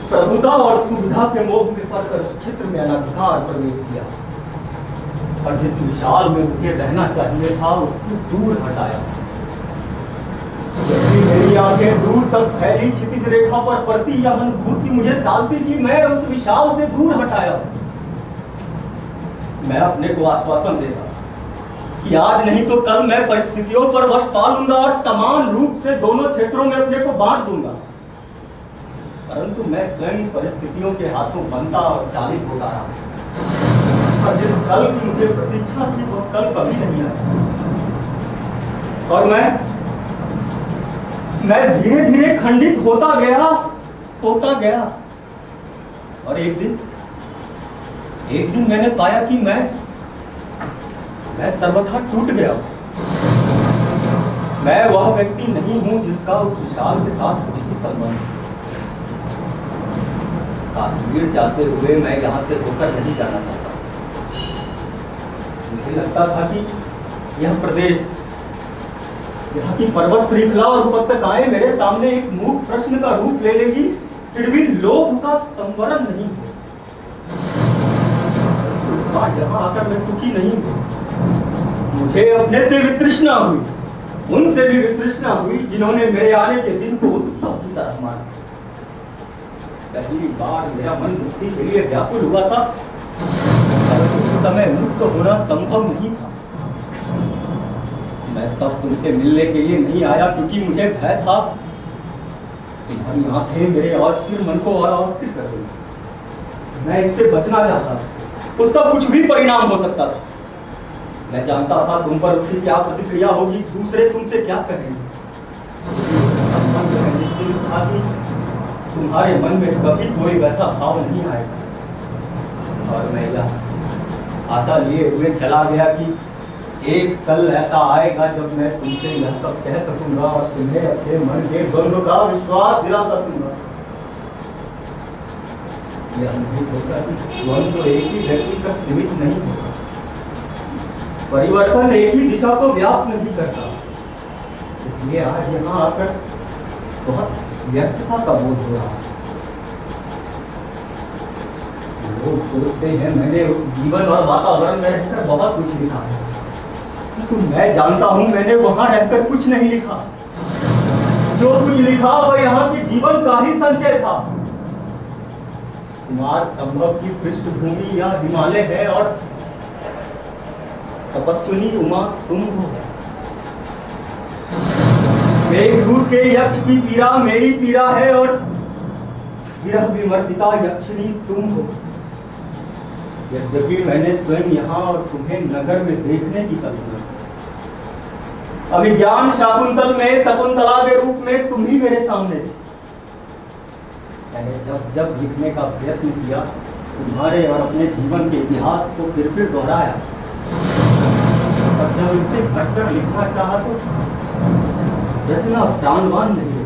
प्रभुता और सुविधा के मोह में पड़कर उस क्षेत्र में अनधिकार प्रवेश किया और जिस विशाल में मुझे रहना चाहिए था उससे दूर हटाया। जब भी मेरी आंखें दूर तक फैली क्षितिज रेखा पर पड़ती, यह अनुभूति मुझे सालती कि मैं उस विशाल से दूर हटाया। मैं अपने को आश्वासन देता कि आज नहीं तो कल मैं परिस्थितियों पर वश पा लूंगा और समान रूप से दोनों क्षेत्रों में अपने को बांट दूंगा, परंतु मैं स्वयं परिस्थितियों के हाथों बनता और चालित होता रहा और जिस कल की मुझे प्रतीक्षा थी वह कल कभी नहीं आया। और मैं धीरे धीरे खंडित होता गया और एक दिन मैंने पाया कि मैं सर्वथा टूट गया। मैं वह व्यक्ति नहीं हूं जिसका उस विशाल के साथ कुछ भी संबंध। कश्मीर जाते हुए मैं यहाँ से होकर नहीं जाना चाहता। मुझे लगता था कि यह प्रदेश, यहाँ की पर्वत श्रृंखला और उपत्यकाएं मेरे सामने एक मूक प्रश्न का रूप ले लेगी, फिर भी लोभ का संवरण नहीं हो। उस बार यहाँ आकर मैं सुखी नहीं हूँ। मुझे अपने से वितृष्णा हुई, उनसे भी वितृष्णा हुई जिन्होंने मेरे आने के दिन को उत्सव की तरह माना। पहली बार मेरा मन मुक्ति के लिए व्याकुल हुआ था, परंतु उस समय मुक्त होना संभव नहीं था। मैं तब तुमसे मिलने के लिए नहीं आया क्योंकि मुझे भय था तुम्हारी आंखें मेरे अस्थिर मन को और अस्थिर कर देंगी। मैं इससे बचना चाहता था, उसका कुछ भी परिणाम हो सकता था। मैं जानता था तुम पर उसकी क्या प्रतिक्रिया होगी, दूसरे तुमसे क्या कहेंगे। संबंध में निश्चित था कि तुम्हारे मन में कभी कोई वैसा भाव नहीं आएगा और मैं यह आशा लिए हुए चला गया कि एक कल ऐसा आएगा जब मैं तुमसे यह सब कह सकूंगा और तुम्हें अपने मन के द्वंद्व का विश्वास दिला सकूंगा। यह नहीं सोचा कि द्वंद्व तो एक ही व्यक्ति तक सीमित नहीं होगा, परिवर्तन एक ही दिशा को व्याप्त नहीं करता। इसलिए आज यहाँ आकर बहुत व्यर्थता का बोध हो रहा है। लोग सोचते हैं मैंने उस जीवन और वातावरण में रहकर बहुत कुछ लिखा है, तो मैं जानता हूं मैंने वहां रहकर कुछ नहीं लिखा। जो कुछ लिखा वह यहाँ के जीवन का ही संचय था। कुमार संभव की पृष्ठभूमि या हिमालय है और तपस्विनी उमा तुम हो। मेघदूत के यक्ष की पीड़ा मेरी पीड़ा है और विरह विमर्दिता यक्षिणी तुम हो। यद्यपि मैंने स्वयं यहाँ और तुम्हें नगर में देखने की कल्पना, अभिज्ञान शाकुंतल में शकुंतला के रूप में तुम ही मेरे सामने थी। मैंने जब जब लिखने का प्रयत्न किया तुम्हारे और अपने जीवन के इतिहास को फिर दोहराया, और जब इससे घटकर लिखना चाहा तो रचना प्राणवान नहीं है।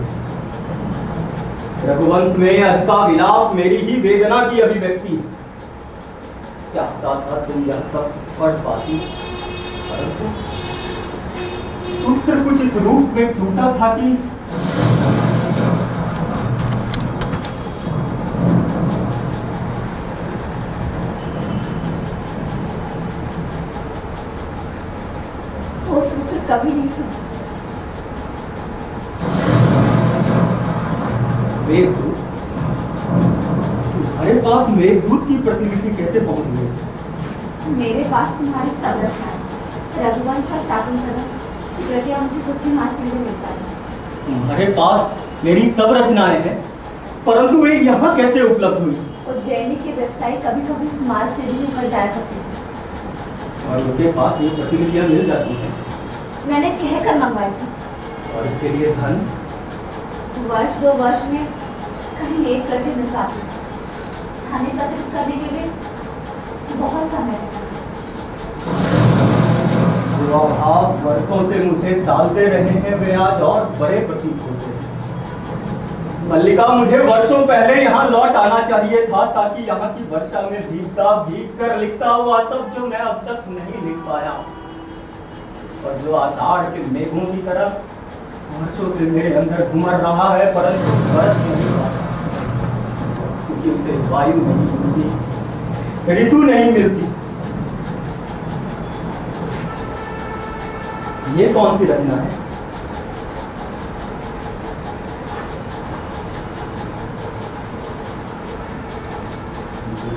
रघुवंश में अज का विलाप मेरी ही वेदना की अभिव्यक्ति। चाहता था तुम यह सब पढ़ पाती, परंतु सूत्र कुछ इस रूप में टूटा था कि वो सूत्र कभी नहीं हुआ। मेघदूत, तुम्हारे पास मेघदूत की प्रतिलिपि कैसे पहुंच गई? मेरे पास तुम्हारी सब रचनाएं, रघुवंश और शाकुंतला, कृपया मुझे कुछ ही मास पहले मिलता है। तुम्हारे पास मेरी सब रचनाएं हैं, परंतु वे यहाँ कैसे उपलब्ध हुई? उज्जैनी के व्यवसायी कभी कभी इस मार्ग से भी निकल जाया करते थे और उनके पास ये प्रतिलिपियां मिल जाती हैं। मैंने कहकर मंगवाई थी। और इसके लिए धन? वर्ष 2 वर्ष में कहीं एक प्रति मिल पाती थी। धन एकत्रित करने के लिए बहुत समय लगता था। जो अभाव वर्षों से मुझे सालते रहे हैं वे आज और बड़े प्रतीत होते हैं। मल्लिका, मुझे वर्षों पहले यहाँ लौट आना चाहिए था ताकि यहाँ की वर्षा में भीग कर लिखता हुआ सब जो मैं अब तक नहीं लिख पाया, और जो आषाढ़ के मेघों की तरह वर्षों से मेरे अंदर घुमर रहा है परंतु बरस नहीं पाता, क्योंकि उसे वायु नहीं मिलती, ऋतु नहीं मिलती। ये कौन सी रचना है?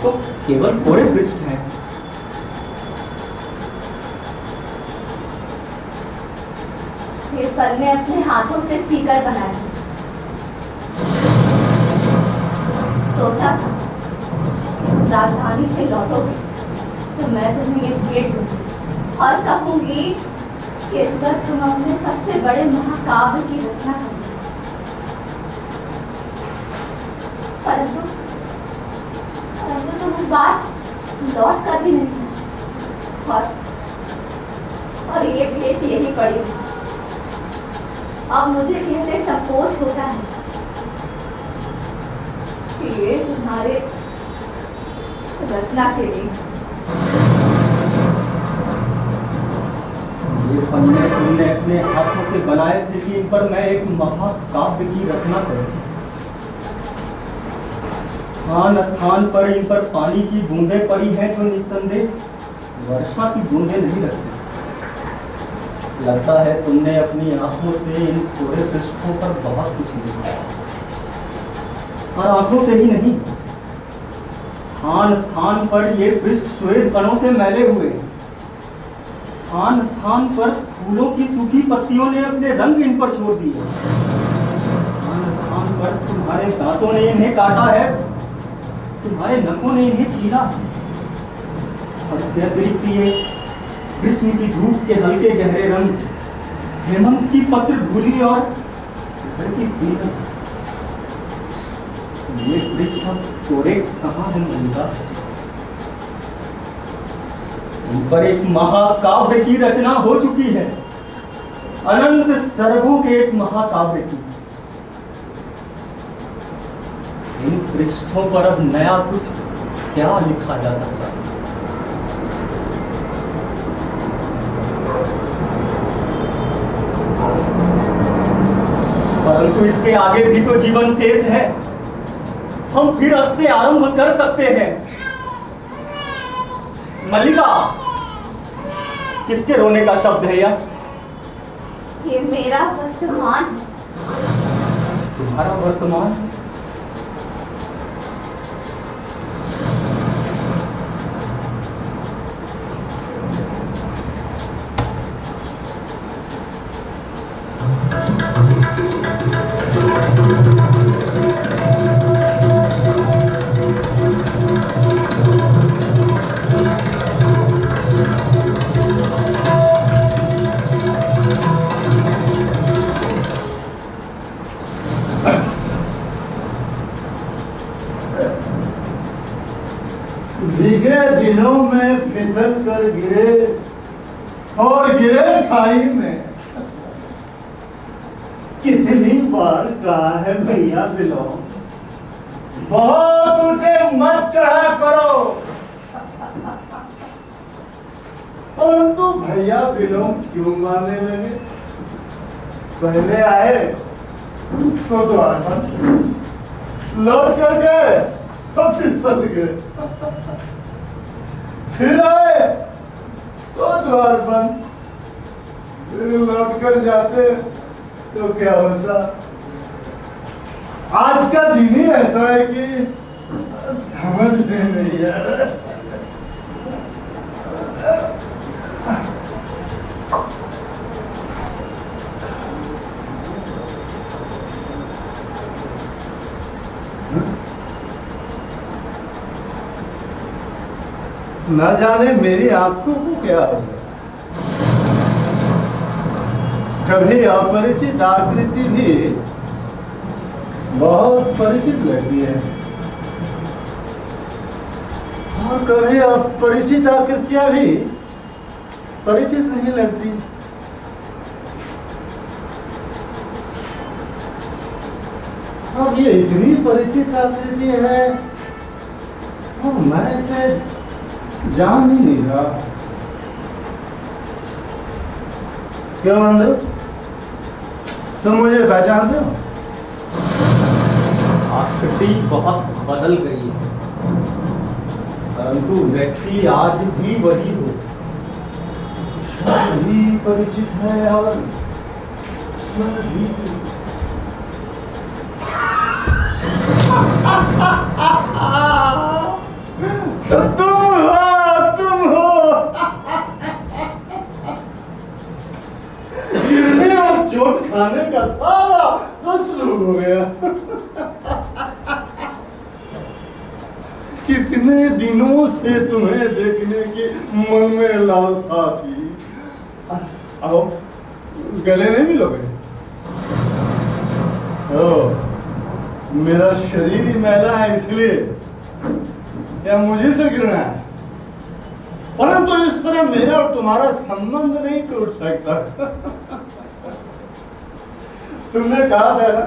तो केवल कोरे पृष्ठ हैं। ये पन्ने अपने हाथों से सीकर बनाए। सोचा था कि तुम राजधानी से लौटोगे तो मैं तुम्हें ये भेंट दूंगी और कहूंगी कि इस वक्त तुम अपने सबसे बड़े महाकाव्य की रचना करोगे। परंतु तुम इस बार लौट कर भी नहीं आए और ये भेंट यही पड़ी। अब मुझे कहते संकोच होता है कि ये तुम्हारे रचना के लिए। ये पन्ने तुमने अपने हाथों से बनाए थे कि इन पर मैं एक महाकाव्य की रचना करूं। स्थान स्थान पर इन पर पानी की बूंदें पड़ी हैं जो निस्संदेह वर्षा की बूंदें नहीं लगती। लगता है तुमने अपनी आंखों से इन पूरे पृष्ठों पर बहुत कुछ लिखा, और आंखों से ही नहीं, स्थान स्थान पर ये पृष्ठ श्वेत कणों से मैले हुए। स्थान स्थान पर फूलों की सूखी पत्तियों ने अपने रंग इन पर छोड़ दिए। स्थान स्थान पर तुम्हारे दांतों ने इन्हें काटा है, तुम्हारे नखों ने इन्हें छीला। और इसके अतिरिक्त ये ग्रीष्म की धूप के हल्के गहरे रंग, हेमंत की पत्र धूली और शिखर की सीलन, ये पृष्ठ कोरे कहाँ है मल्लिका? इन पर एक महाकाव्य की रचना हो चुकी है, अनंत सर्गों के एक महाकाव्य की। इन पृष्ठों पर अब नया कुछ क्या लिखा जा सकता है? परंतु इसके आगे भी तो जीवन शेष है। हम फिर अब से आरंभ कर सकते हैं। मल्लिका, किसके रोने का शब्द है यह? ये मेरा वर्तमान है। तुम्हारा वर्तमान? भीगे दिनों में फिसल कर गिरे और गिरे खाई में। कितनी बार कहा है भैया बिलो, बहुत ऊंचे मत चढ़ा करो, परंतु भैया बिलो क्यों मारने लगे? पहले आए तो द्वार बंद, लौट कर गए तो फिसल गए, फिर आए तो द्वार बंद, फिर लौट कर जाते तो क्या होता? आज का दिन ही ऐसा है कि समझ में नहीं आ रहा। न जाने मेरी आंखों को क्या हो गया, कभी अपरिचित आकृति भी बहुत परिचित लगती है और कभी अपरिचित आकृतियां भी परिचित नहीं लगती। अब ये इतनी परिचित आकृति है और मैं इसे जान ही नहीं रहा। क्यों बंधु, तुम मुझे पहचानते हो? आकृति बहुत बदल गई है, परंतु व्यक्ति आज भी वही हो। शब्द भी परिचित है और स्वर भी। तो तुम हो गिरने और चोट खाने का सारा तो शुरू हो गया। कितने दिनों से तुम्हें देखने की मन में लालसा थी। आओ, गले नहीं मिलोगे? मेरा शरीर ही मैला है इसलिए क्या मुझे से गिरना है? परंतु इस तरह मेरा और तुम्हारा संबंध नहीं टूट सकता। तुमने कहा था ना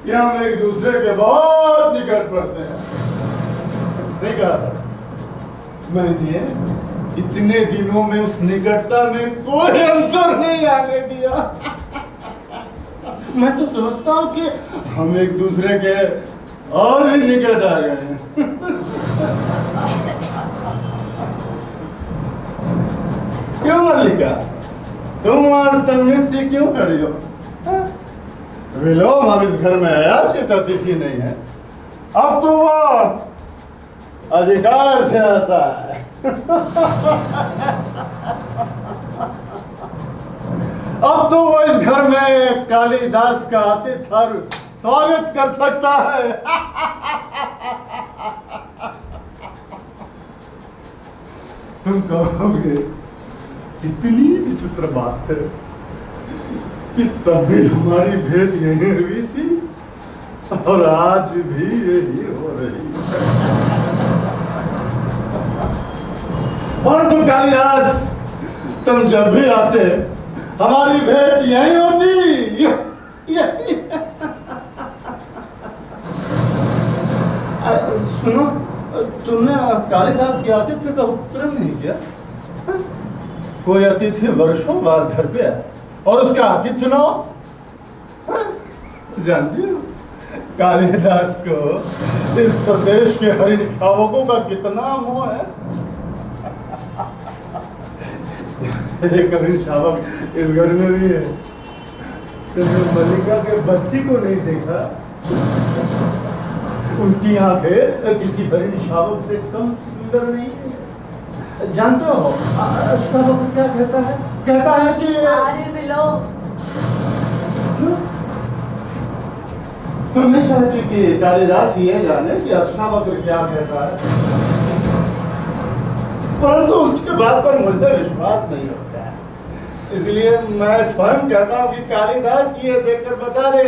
कि हम एक दूसरे के बहुत निकट पड़ते हैं, नहीं कहा था? मैंने इतने दिनों में उस निकटता में कोई अंतर नहीं आने दिया। मैं तो सोचता हूं कि हम एक दूसरे के और ही निकट आ गए हैं। क्यों मल्लिका, तुम आज स्तंभित सी क्यों खड़ी हो? विलोम अब इस घर में अयाचित अतिथि नहीं है, अब तो वो अधिकार से आता है। अब तो वो इस घर में कालिदास का आतिथ्य स्वागत कर सकता है। तुम कहोगे कितनी विचित्र बात है कि तब भी हमारी भेंट यही हुई थी और आज भी यही हो रही है। परंतु कालिदास, तुम जब भी आते हमारी भेंट यही होती। यही। सुनो, तुमने कालिदास के आतिथ्य का उपक्रम नहीं किया? कोई अतिथि वर्षों बाद घर पे आया और उसका आतिथ्य न हो? जानती हो कालिदास को इस प्रदेश के हरिण शावकों का कितना मोह है? एक अभिशापक इस घर में भी है। तुमने मल्लिका के बच्ची को नहीं देखा? उसकी आंखें किसी अभिशापक से कम सुंदर नहीं है। जानते हो अभिशापक क्या कहता है? कहता है कि अरे विलो, तुम नहीं चाहती कि कालिदास ये जाने कि अभिशापक क्या कहता है, परंतु उसके बात पर मुझे विश्वास नहीं होता है। इसलिए मैं स्वयं कहता हूं कि कालिदास की ये देखकर बता दे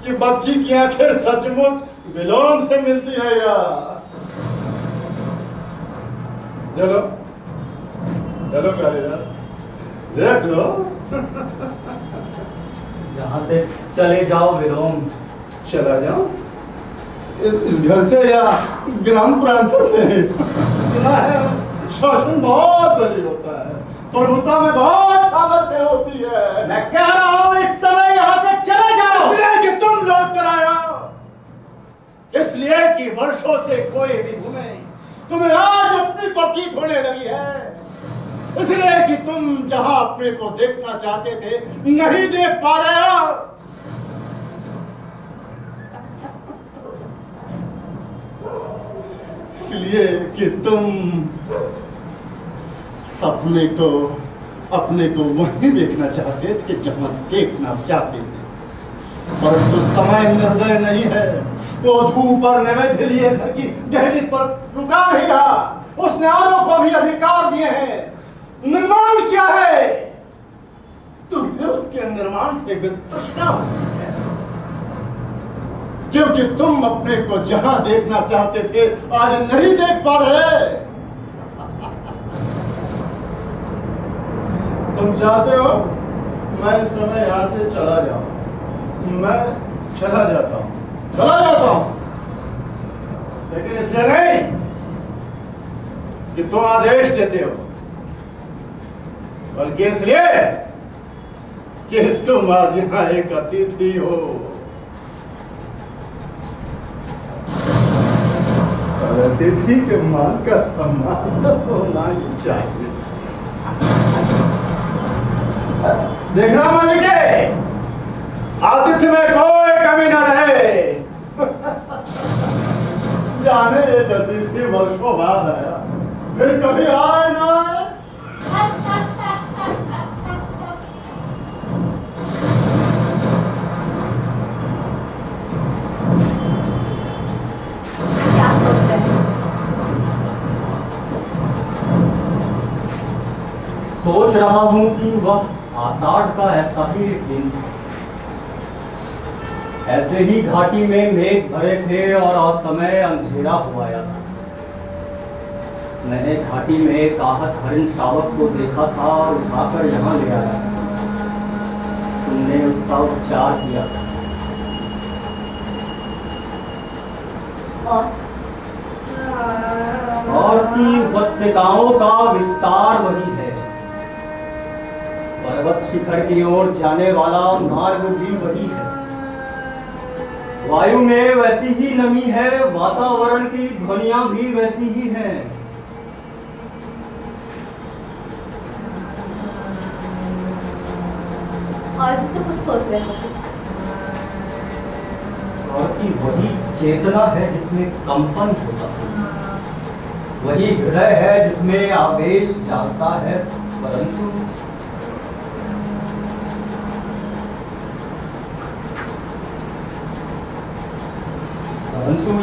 कि बच्ची की आंखें सचमुच विलोम से मिलती है या। चलो चलो कालिदास, देख लो। यहाँ से चले जाओ विलोम। चला जाओ इस घर से या ग्राम प्रांत से? सुना है शासन बहुत बड़ी होता है, प्रभुता में बहुत सामर्थ्य होती है। मैं कह रहा हूँ इस समय यहाँ से चले जाओ। इसलिए कि तुम लौट कर आए हो, इसलिए कि वर्षों से कोई भी तुम्हें तुम्हें आज अपनी प्रतीत होने लगी है, इसलिए कि तुम जहां अपने को देखना चाहते थे नहीं देख पा रहे हो। इसलिए कि तुम सपने को अपने को वहीं देखना चाहते थे जहां देखना चाहते थे, परंतु समय निर्दय नहीं है। वो धूप और नैवेद्य लिए घर की दहलीज पर रुका नहीं रहा, उसने औरों को भी अधिकार दिए हैं, निर्माण किया है। तुम्हें उसके निर्माण से वितृष्णा होती है, क्योंकि तुम अपने को जहां देखना चाहते थे आज नहीं देख पा रहे। तुम चाहते हो मैं इस समय यहां से चला जाऊं, मैं चला जाता हूं, लेकिन इसलिए नहीं कि तुम आदेश देते हो, बल्कि इसलिए कि तुम आज यहां एक अतिथि हो। और अतिथि के मान का सम्मान तो होना ही चाहिए। देखना मालिके, आतिथ्य में कोई कमी न रहे। जाने एक अतिथि वर्षों बाद आया, फिर कभी आए ना आए। क्या सोच रहे हैं? सोच रहा हूँ कि वह आषाढ़ का ऐसा ही एक दिन था। ऐसे ही घाटी में मेघ भरे थे और असमय अंधेरा हो आया था। मैंने घाटी में एक आहत हरिण शावक को देखा था और उठाकर यहाँ ले आया। तुमने उसका उपचार किया और की उपत्यकाओं का विस्तार वही है। पर्वत शिखर की ओर जाने वाला मार्ग भी वही है। वायु में वैसी ही नमी है, वातावरण की ध्वनियां भी वैसी ही हैं। और भी तो कुछ सोच रहे हो? और कि वही चेतना है जिसमें कंपन होता है, वही हृदय है जिसमें आवेश जागता है, परंतु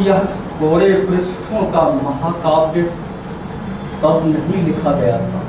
यह कोरे पृष्ठों का महाकाव्य तब नहीं लिखा गया था।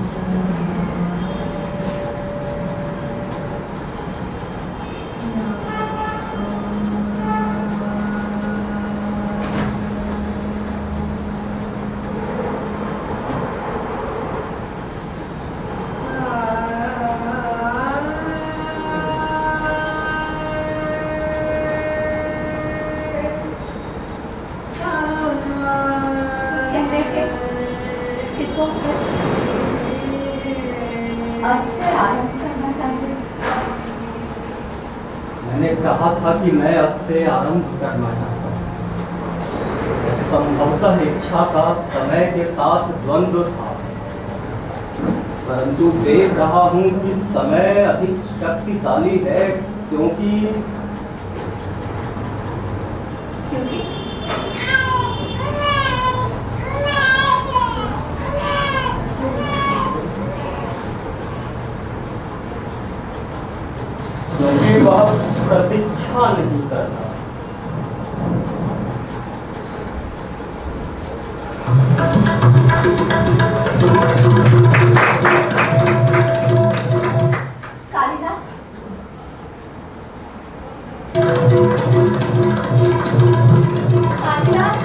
मैंने कहा था कि मैं अब से आरंभ करना चाहता हूँ। संभवतः इच्छा का समय के साथ द्वंद्व था, परंतु देख रहा हूं कि समय अधिक शक्तिशाली है, क्योंकि वह प्रतीक्षा नहीं करता। कालिदास, कालिदास,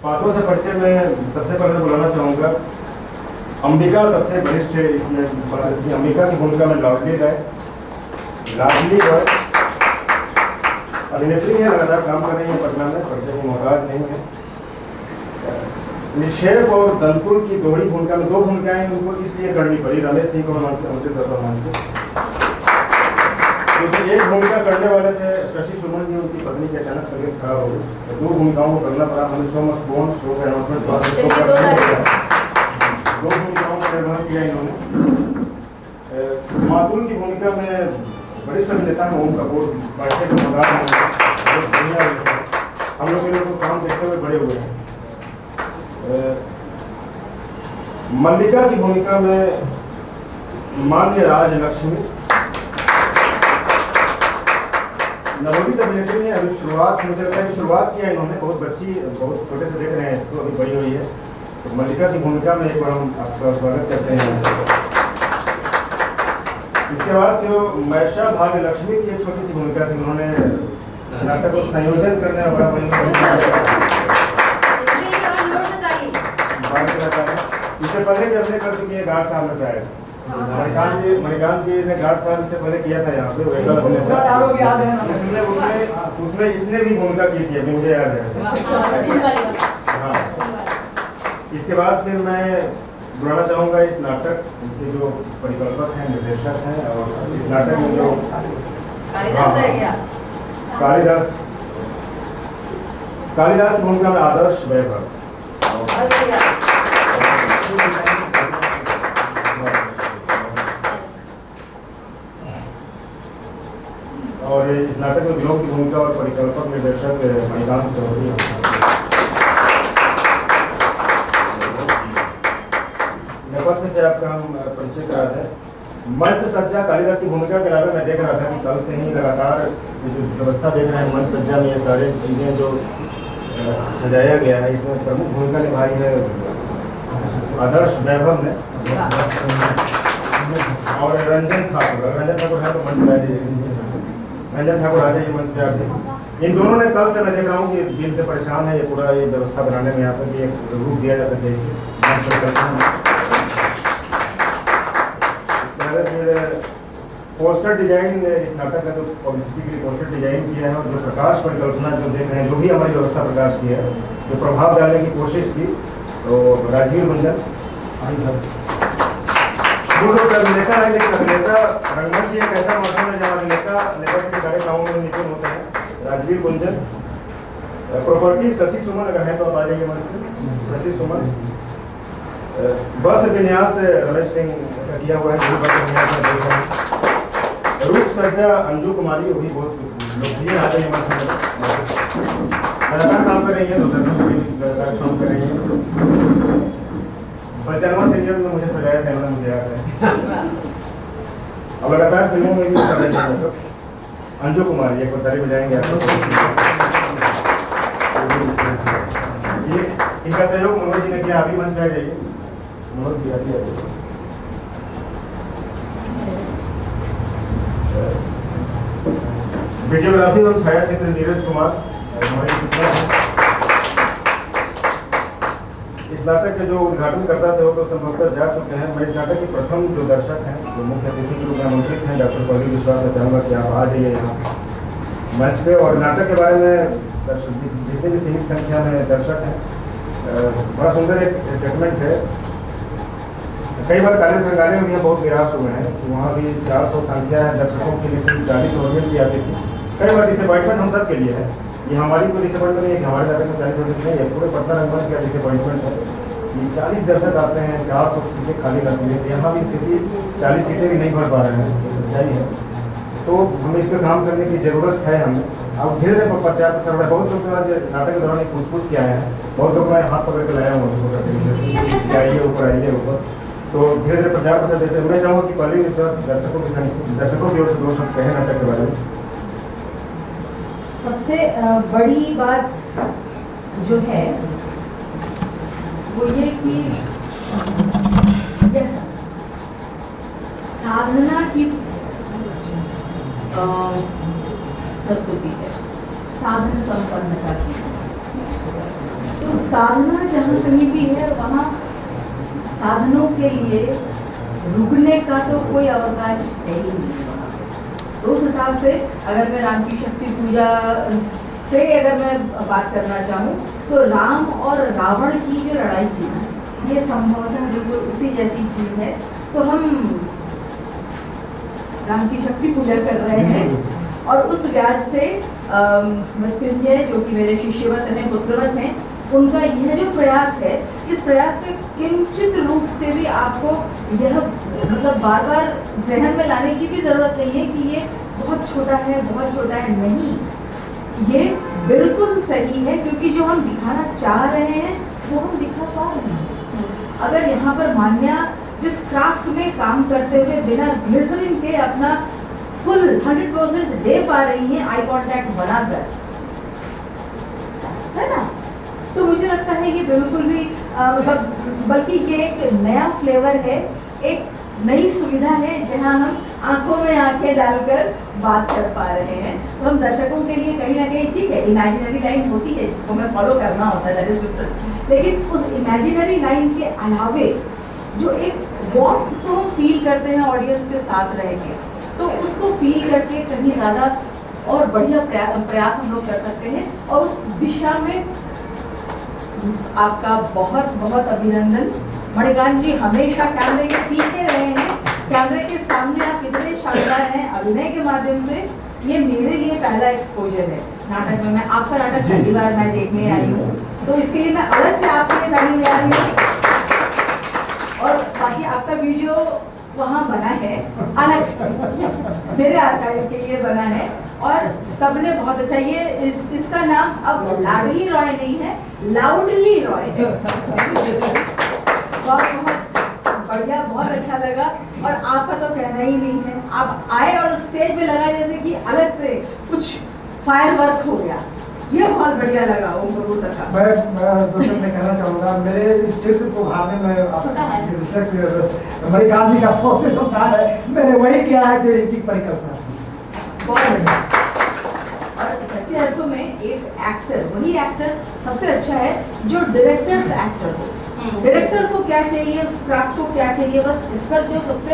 पात्रों से परिचय में सबसे पहले बुलाना चाहूँगा अंबिका, सबसे वरिष्ठ इसमें अंबिका की भूमिका में लाडली राय। लाडली राय अभिनेत्री है, लगातार काम कर रही है पटना में, परिचय की मोहताज नहीं है। निषेध और दंतुल की दोहरी भूमिका में 2 भूमिकाएं उनको इसलिए करनी पड़ी, रमेश सिंह को आमंत्रित करता हूँ क्योंकि एक भूमिका करने वाले थे शशि सुमन जी, उनकी पत्नी की अचानक तबीयत खराब हो गई, तो 2 भूमिकाओं को करना पड़ा। हमें show must go on show का अनाउंसमेंट 2 भूमिकाओं का निर्वहन किया इन्होंने। मातुल की भूमिका में वरिष्ठ अभिनेता हैं ओम कपूर, पार्टी के मदार हैं, बहुत बढ़िया है। हम लोग इन लोगों को काम देखते हुए बड़े हुए हैं। मल्लिका की भूमिका में मान्य राज लक्ष्मी, नवोदित अभिनेत्री है। अभी शुरुआत, मुझे लगता है शुरुआत किया इन्होंने, बहुत बच्ची, बहुत छोटे से देख रहे हैं इसको, अभी बड़ी हुई है। तो मल्लिका की भूमिका में एक बार हम आपका स्वागत करते हैं। इसके बाद जो मैशा भाग्य लक्ष्मी की एक छोटी सी भूमिका थी, उन्होंने नाटक को संयोजन करने का बड़ा इससे पहले भी अपने कर चुकी है गार्ड साहब में शायद मणिकांत जी ने गार्ड साहब इससे पहले किया था यहाँ पे, वैसा उसमें इसने भी भूमिका की थी, अभी मुझे याद है। हाँ, इसके बाद फिर मैं बुलाना चाहूँगा इस नाटक के जो परिकल्पक हैं, निर्देशक हैं, और इस नाटक में जो कालिदास की भूमिका में आदर्श वैभव। और इस नाटक में विनोद की भूमिका और परिकल्पक निर्देशक मणिकांत चौधरी। नेपथ्य से आपका हम परिचय कराते हैं। मंच सज्जा कालिदास की भूमिका के अलावा मैं देख रहा था कि कल से ही लगातार जो व्यवस्था देख रहे हैं मंच सज्जा में, ये सारी चीज़ें जो सजाया गया है, इसमें प्रमुख भूमिका निभाई है आदर्श वैभव ने और रंजन ठाकुर है तो मंच पर रंजन ठाकुर आ जाइए मंच पे आके। इन दोनों ने कल से मैं देख रहा हूँ कि दिल से परेशान है, ये पूरा ये व्यवस्था बनाने में, यहाँ पर भी एक रूप दिया जा सके इसे। फिर पोस्टर डिजाइन, इस नाटक का जो पब्लिसिटी के लिए पोस्टर डिजाइन किया है और जो प्रकाश परिकल्पना जो देख रहे हैं, जो भी हमारी व्यवस्था प्रकाश की है, जो प्रभाव डालने की कोशिश की, तो राजवीर गुंजन अभिनेता है, लेकिन अभिनेता रंगमंच ही एक ऐसा माध्यम है जहाँ अभिनेता नेपथ्य के सारे कामों में निपुण होते हैं। राजवीर गुंजन। प्रॉपर्टी शशि सुमन, अगर है तो आप आ जाइए मंच पे। शशि सुमन। वस्त्र विन्यास रमेश सिंह का किया हुआ है, जो वस्त्र विन्यास में देख रहे हैं। रूप सज्जा अंजू कुमारी, वही बहुत लोकप्रिय आ जाइए मंच में। लगातार काम कर रही है, दूसरे से भी लगातार काम कर रही है। बचनवा सीरियल में मुझे सजाया था इन्होंने, मुझे याद है। अब लगातार फिल्मों में भी कर रहे हैं। अंजू कुमारी, एक बार ताली बजाएंगे आपको। ये इनका सहयोग मनोज जी ने किया, अभी मंच में आ जाइए मनोज जी, अभी आ जाइए। वीडियोग्राफी और छायाचित्र नीरज कुमार हमारे। इस नाटक के जो उद्घाटन करता थे वो तो संभवतः जा चुके हैं। मैं इस नाटक के प्रथम जो दर्शक हैं, जो मुख्य अतिथि के रूप में आमंत्रित हैं, डॉक्टर पल्लवी विश्वास, चाहूँगा कि आप आ जाइए यहाँ मंच पे और नाटक के बारे में जितने भी सीमित संख्या में दर्शक हैं, बड़ा सुंदर एक स्टेटमेंट है। कई बार कार्य संग्रहालय में भी हम बहुत निराश हुए हैं, वहाँ भी 400 संख्या है दर्शकों के लिए, 40 ऑडियंस ही आती थी। कई बार डिसअपॉइंटमेंट हम सब के लिए है, ये हमारी कोई डिसअपॉइंटमेंट नहीं है कि हमारे नाटक में 40 ऑडियंस नहीं है, पूरे पटना रंगमंच का डिसअपॉइंटमेंट है। ये 40 दर्शक आते हैं, 400 सीटें खाली रहती हैं, यहाँ भी स्थिति 40 सीटें भी नहीं भर पा रहे हैं, ये सच्चाई है। तो हमें इस पर काम करने की ज़रूरत है हमें। अब धीरे धीरे प्रचार प्रसार हो रहा है। बहुत लोग आज नाटक के दौरान पूछ के आए हैं, बहुत लोग मैं हाथ पकड़ के लाया हूँ उनको, आइए ऊपर, आइए ऊपर। तो धीरे धीरे प्रचार प्रसार जैसे मैं चाहूँगा कि पहले विश्वास दर्शकों की ओर से 2 शब्द कहें नाटक के बारे में। सबसे बड़ी बात जो है वो ये कि यह साधना की प्रस्तुति है, साधन संपन्नता की। तो साधना जहाँ कहीं भी है वहाँ साधनों के लिए रुकने का तो कोई अवकाश है ही नहीं। तो उस हिसाब से अगर मैं राम की शक्ति पूजा से अगर मैं बात करना चाहूँ तो राम और रावण की जो लड़ाई थी ना, ये संभवतः बिल्कुल उसी जैसी चीज़ है। तो हम राम की शक्ति पूजा कर रहे हैं और उस व्याज से मृत्युंजय जो कि मेरे शिष्यवत हैं, पुत्रवत हैं, उनका यह जो प्रयास है, इस प्रयास में किंचित रूप से भी आपको यह मतलब बार बार जहन में लाने की भी ज़रूरत नहीं है कि ये बहुत छोटा है, बहुत छोटा है। नहीं, ये बिल्कुल सही है, क्योंकि जो हम दिखाना चाह रहे हैं वो हम दिखा पा रहे हैं। अगर यहाँ पर मान्या जिस क्राफ्ट में काम करते हुए बिना ग्लिसरीन के अपना फुल 100% दे पा रही हैं, आई कांटेक्ट बनाकर, है ना, तो मुझे लगता है ये बिल्कुल भी मतलब बल्कि ये एक नया फ्लेवर है, एक नई सुविधा है जहां हम आंखों में आंखें डालकर बात कर पा रहे हैं। तो हम दर्शकों के लिए कहीं ना कहीं ठीक है, इमेजिनरी लाइन होती है जिसको मैं फॉलो करना होता है, दैट इज डिफरेंट, लेकिन उस इमेजिनरी लाइन के अलावे जो एक वॉर्म को हम फील करते हैं ऑडियंस के साथ रह के, तो उसको फील करके कहीं ज़्यादा और बढ़िया प्रयास हम लोग कर सकते हैं। और उस दिशा में आपका बहुत बहुत अभिनंदन। मणिकांत जी हमेशा कैमरे के पीछे रहे हैं, कैमरे के सामने आप इतने शानदार हैं अभिनय के माध्यम से। ये मेरे लिए पहला एक्सपोजर है नाटक में, मैं आपका नाटक पहली बार मैं देखने आई हूँ, तो इसके लिए मैं अलग से आपके लिए ताली बजा रही हूँ। और बाकी आपका वीडियो वहाँ बना है अलग से, मेरे आर्काइव के लिए बना है और सबने बहुत अच्छा, ये इसका नाम अब लाडली रॉय नहीं है, लाउडली रॉय है। बहुत बढ़िया, बहुत अच्छा लगा। और आपका तो कहना ही नहीं है, आप आए और स्टेज पे लगा जैसे कि अलग से कुछ फायर वर्क हो गया, ये बहुत बढ़िया लगा ओम प्रभु सर का। मैं दूसरे में कहना चाहूँगा, मेरे इस चित्र को भावने में मणिकांत जी का बहुत योगदान है, मैंने वही किया है जो इनकी परिकल्पना थी। बहुत बढ़िया। और सच्चे अर्थों में एक एक्टर, वही एक्टर सबसे अच्छा है जो डायरेक्टर्स एक्टर हो। डायरेक्टर को क्या चाहिए, उस क्राफ्ट को क्या चाहिए, बस इस पर जो सबसे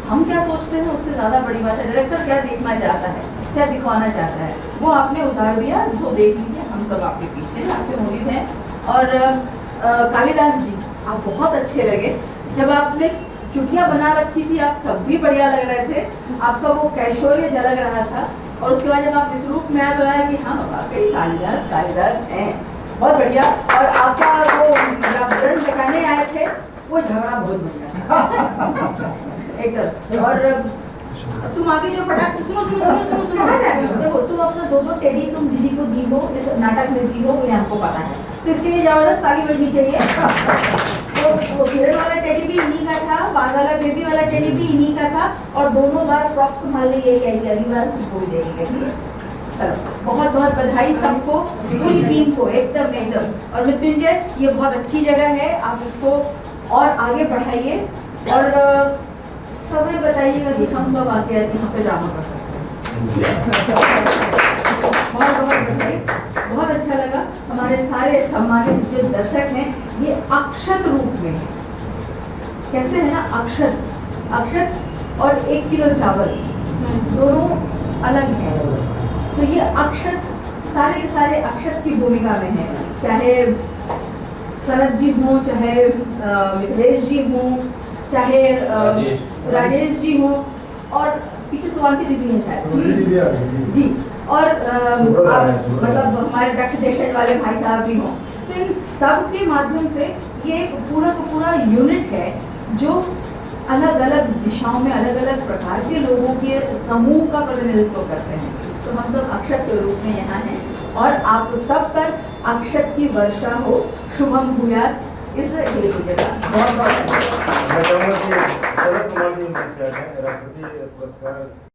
हम क्या सोचते हैं उससे ज़्यादा बड़ी बात है डायरेक्टर क्या देखना चाहता है, क्या दिखवाना चाहता है, वो आपने उतार दिया। तो देख लीजिए, हम सब आपके पीछे हैं, आपके मुरीद हैं। और कालिदास जी आप बहुत अच्छे लगे, जब आपने चुटिया बना रखी थी आप तब भी बढ़िया लग रहे थे, आपका वो कैशोर्य झलक रहा था। और उसके बाद जब आप इस रूप में आए तो आया कि हाँ वाकई कालिदास हैं, बहुत बढ़िया। और आपका वो व्रण दिखाने आए थे, वो झगड़ा बहुत बढ़िया एकदम। और तुम आगे जो फटाक से सुनो देखो, तुम अपना दो टेडी तुम दीदी को दी हो, इस नाटक में दी हो, ये हमको पता है, तो इसके लिए जबरदस्त ताली बजनी चाहिए। तो वो किरण वाला टेडी भी इन्हीं का था, बाघ वाला बेबी वाला टेडी भी इन्हीं का था, और दोनों बार प्रॉप संभालने यही आई, अगली बार कोई देंगे। बहुत बहुत बधाई सबको, पूरी टीम को, एकदम एकदम। और मृत्युंजय ये बहुत अच्छी जगह है, आप इसको और आगे बढ़ाइए और समय बताइएगा कि हम कब आके यहाँ पे ड्रामा कर सकते हैं। बहुत बहुत बधाई, बहुत अच्छा लगा। हमारे सारे सम्मानित जो दर्शक हैं ये अक्षत रूप में है, कहते हैं ना अक्षत और 1 किलो चावल दोनों अलग हैं, तो ये अक्षत सारे के सारे अक्षत की भूमिका में हैं, चाहे सनत जी हों, चाहे मिथिलेश जी हों, चाहे राजेश जी हों, और पीछे सुवांती दीदी हैं शायद जी, और मतलब हमारे दक्ष देशज वाले भाई साहब भी हों। तो इन सब के माध्यम से ये एक पूरा का पूरा यूनिट है जो अलग अलग दिशाओं में अलग अलग प्रकार के लोगों के समूह का प्रतिनिधित्व करते हैं। तो हम सब अक्षत के रूप में यहाँ हैं और आप सब पर अक्षत की वर्षा हो, शुभम भूयात इस हेतु के साथ। बहुत बहुत मैं चाहूँगा कि शरद कुमार जी राष्ट्रपति पुरस्कार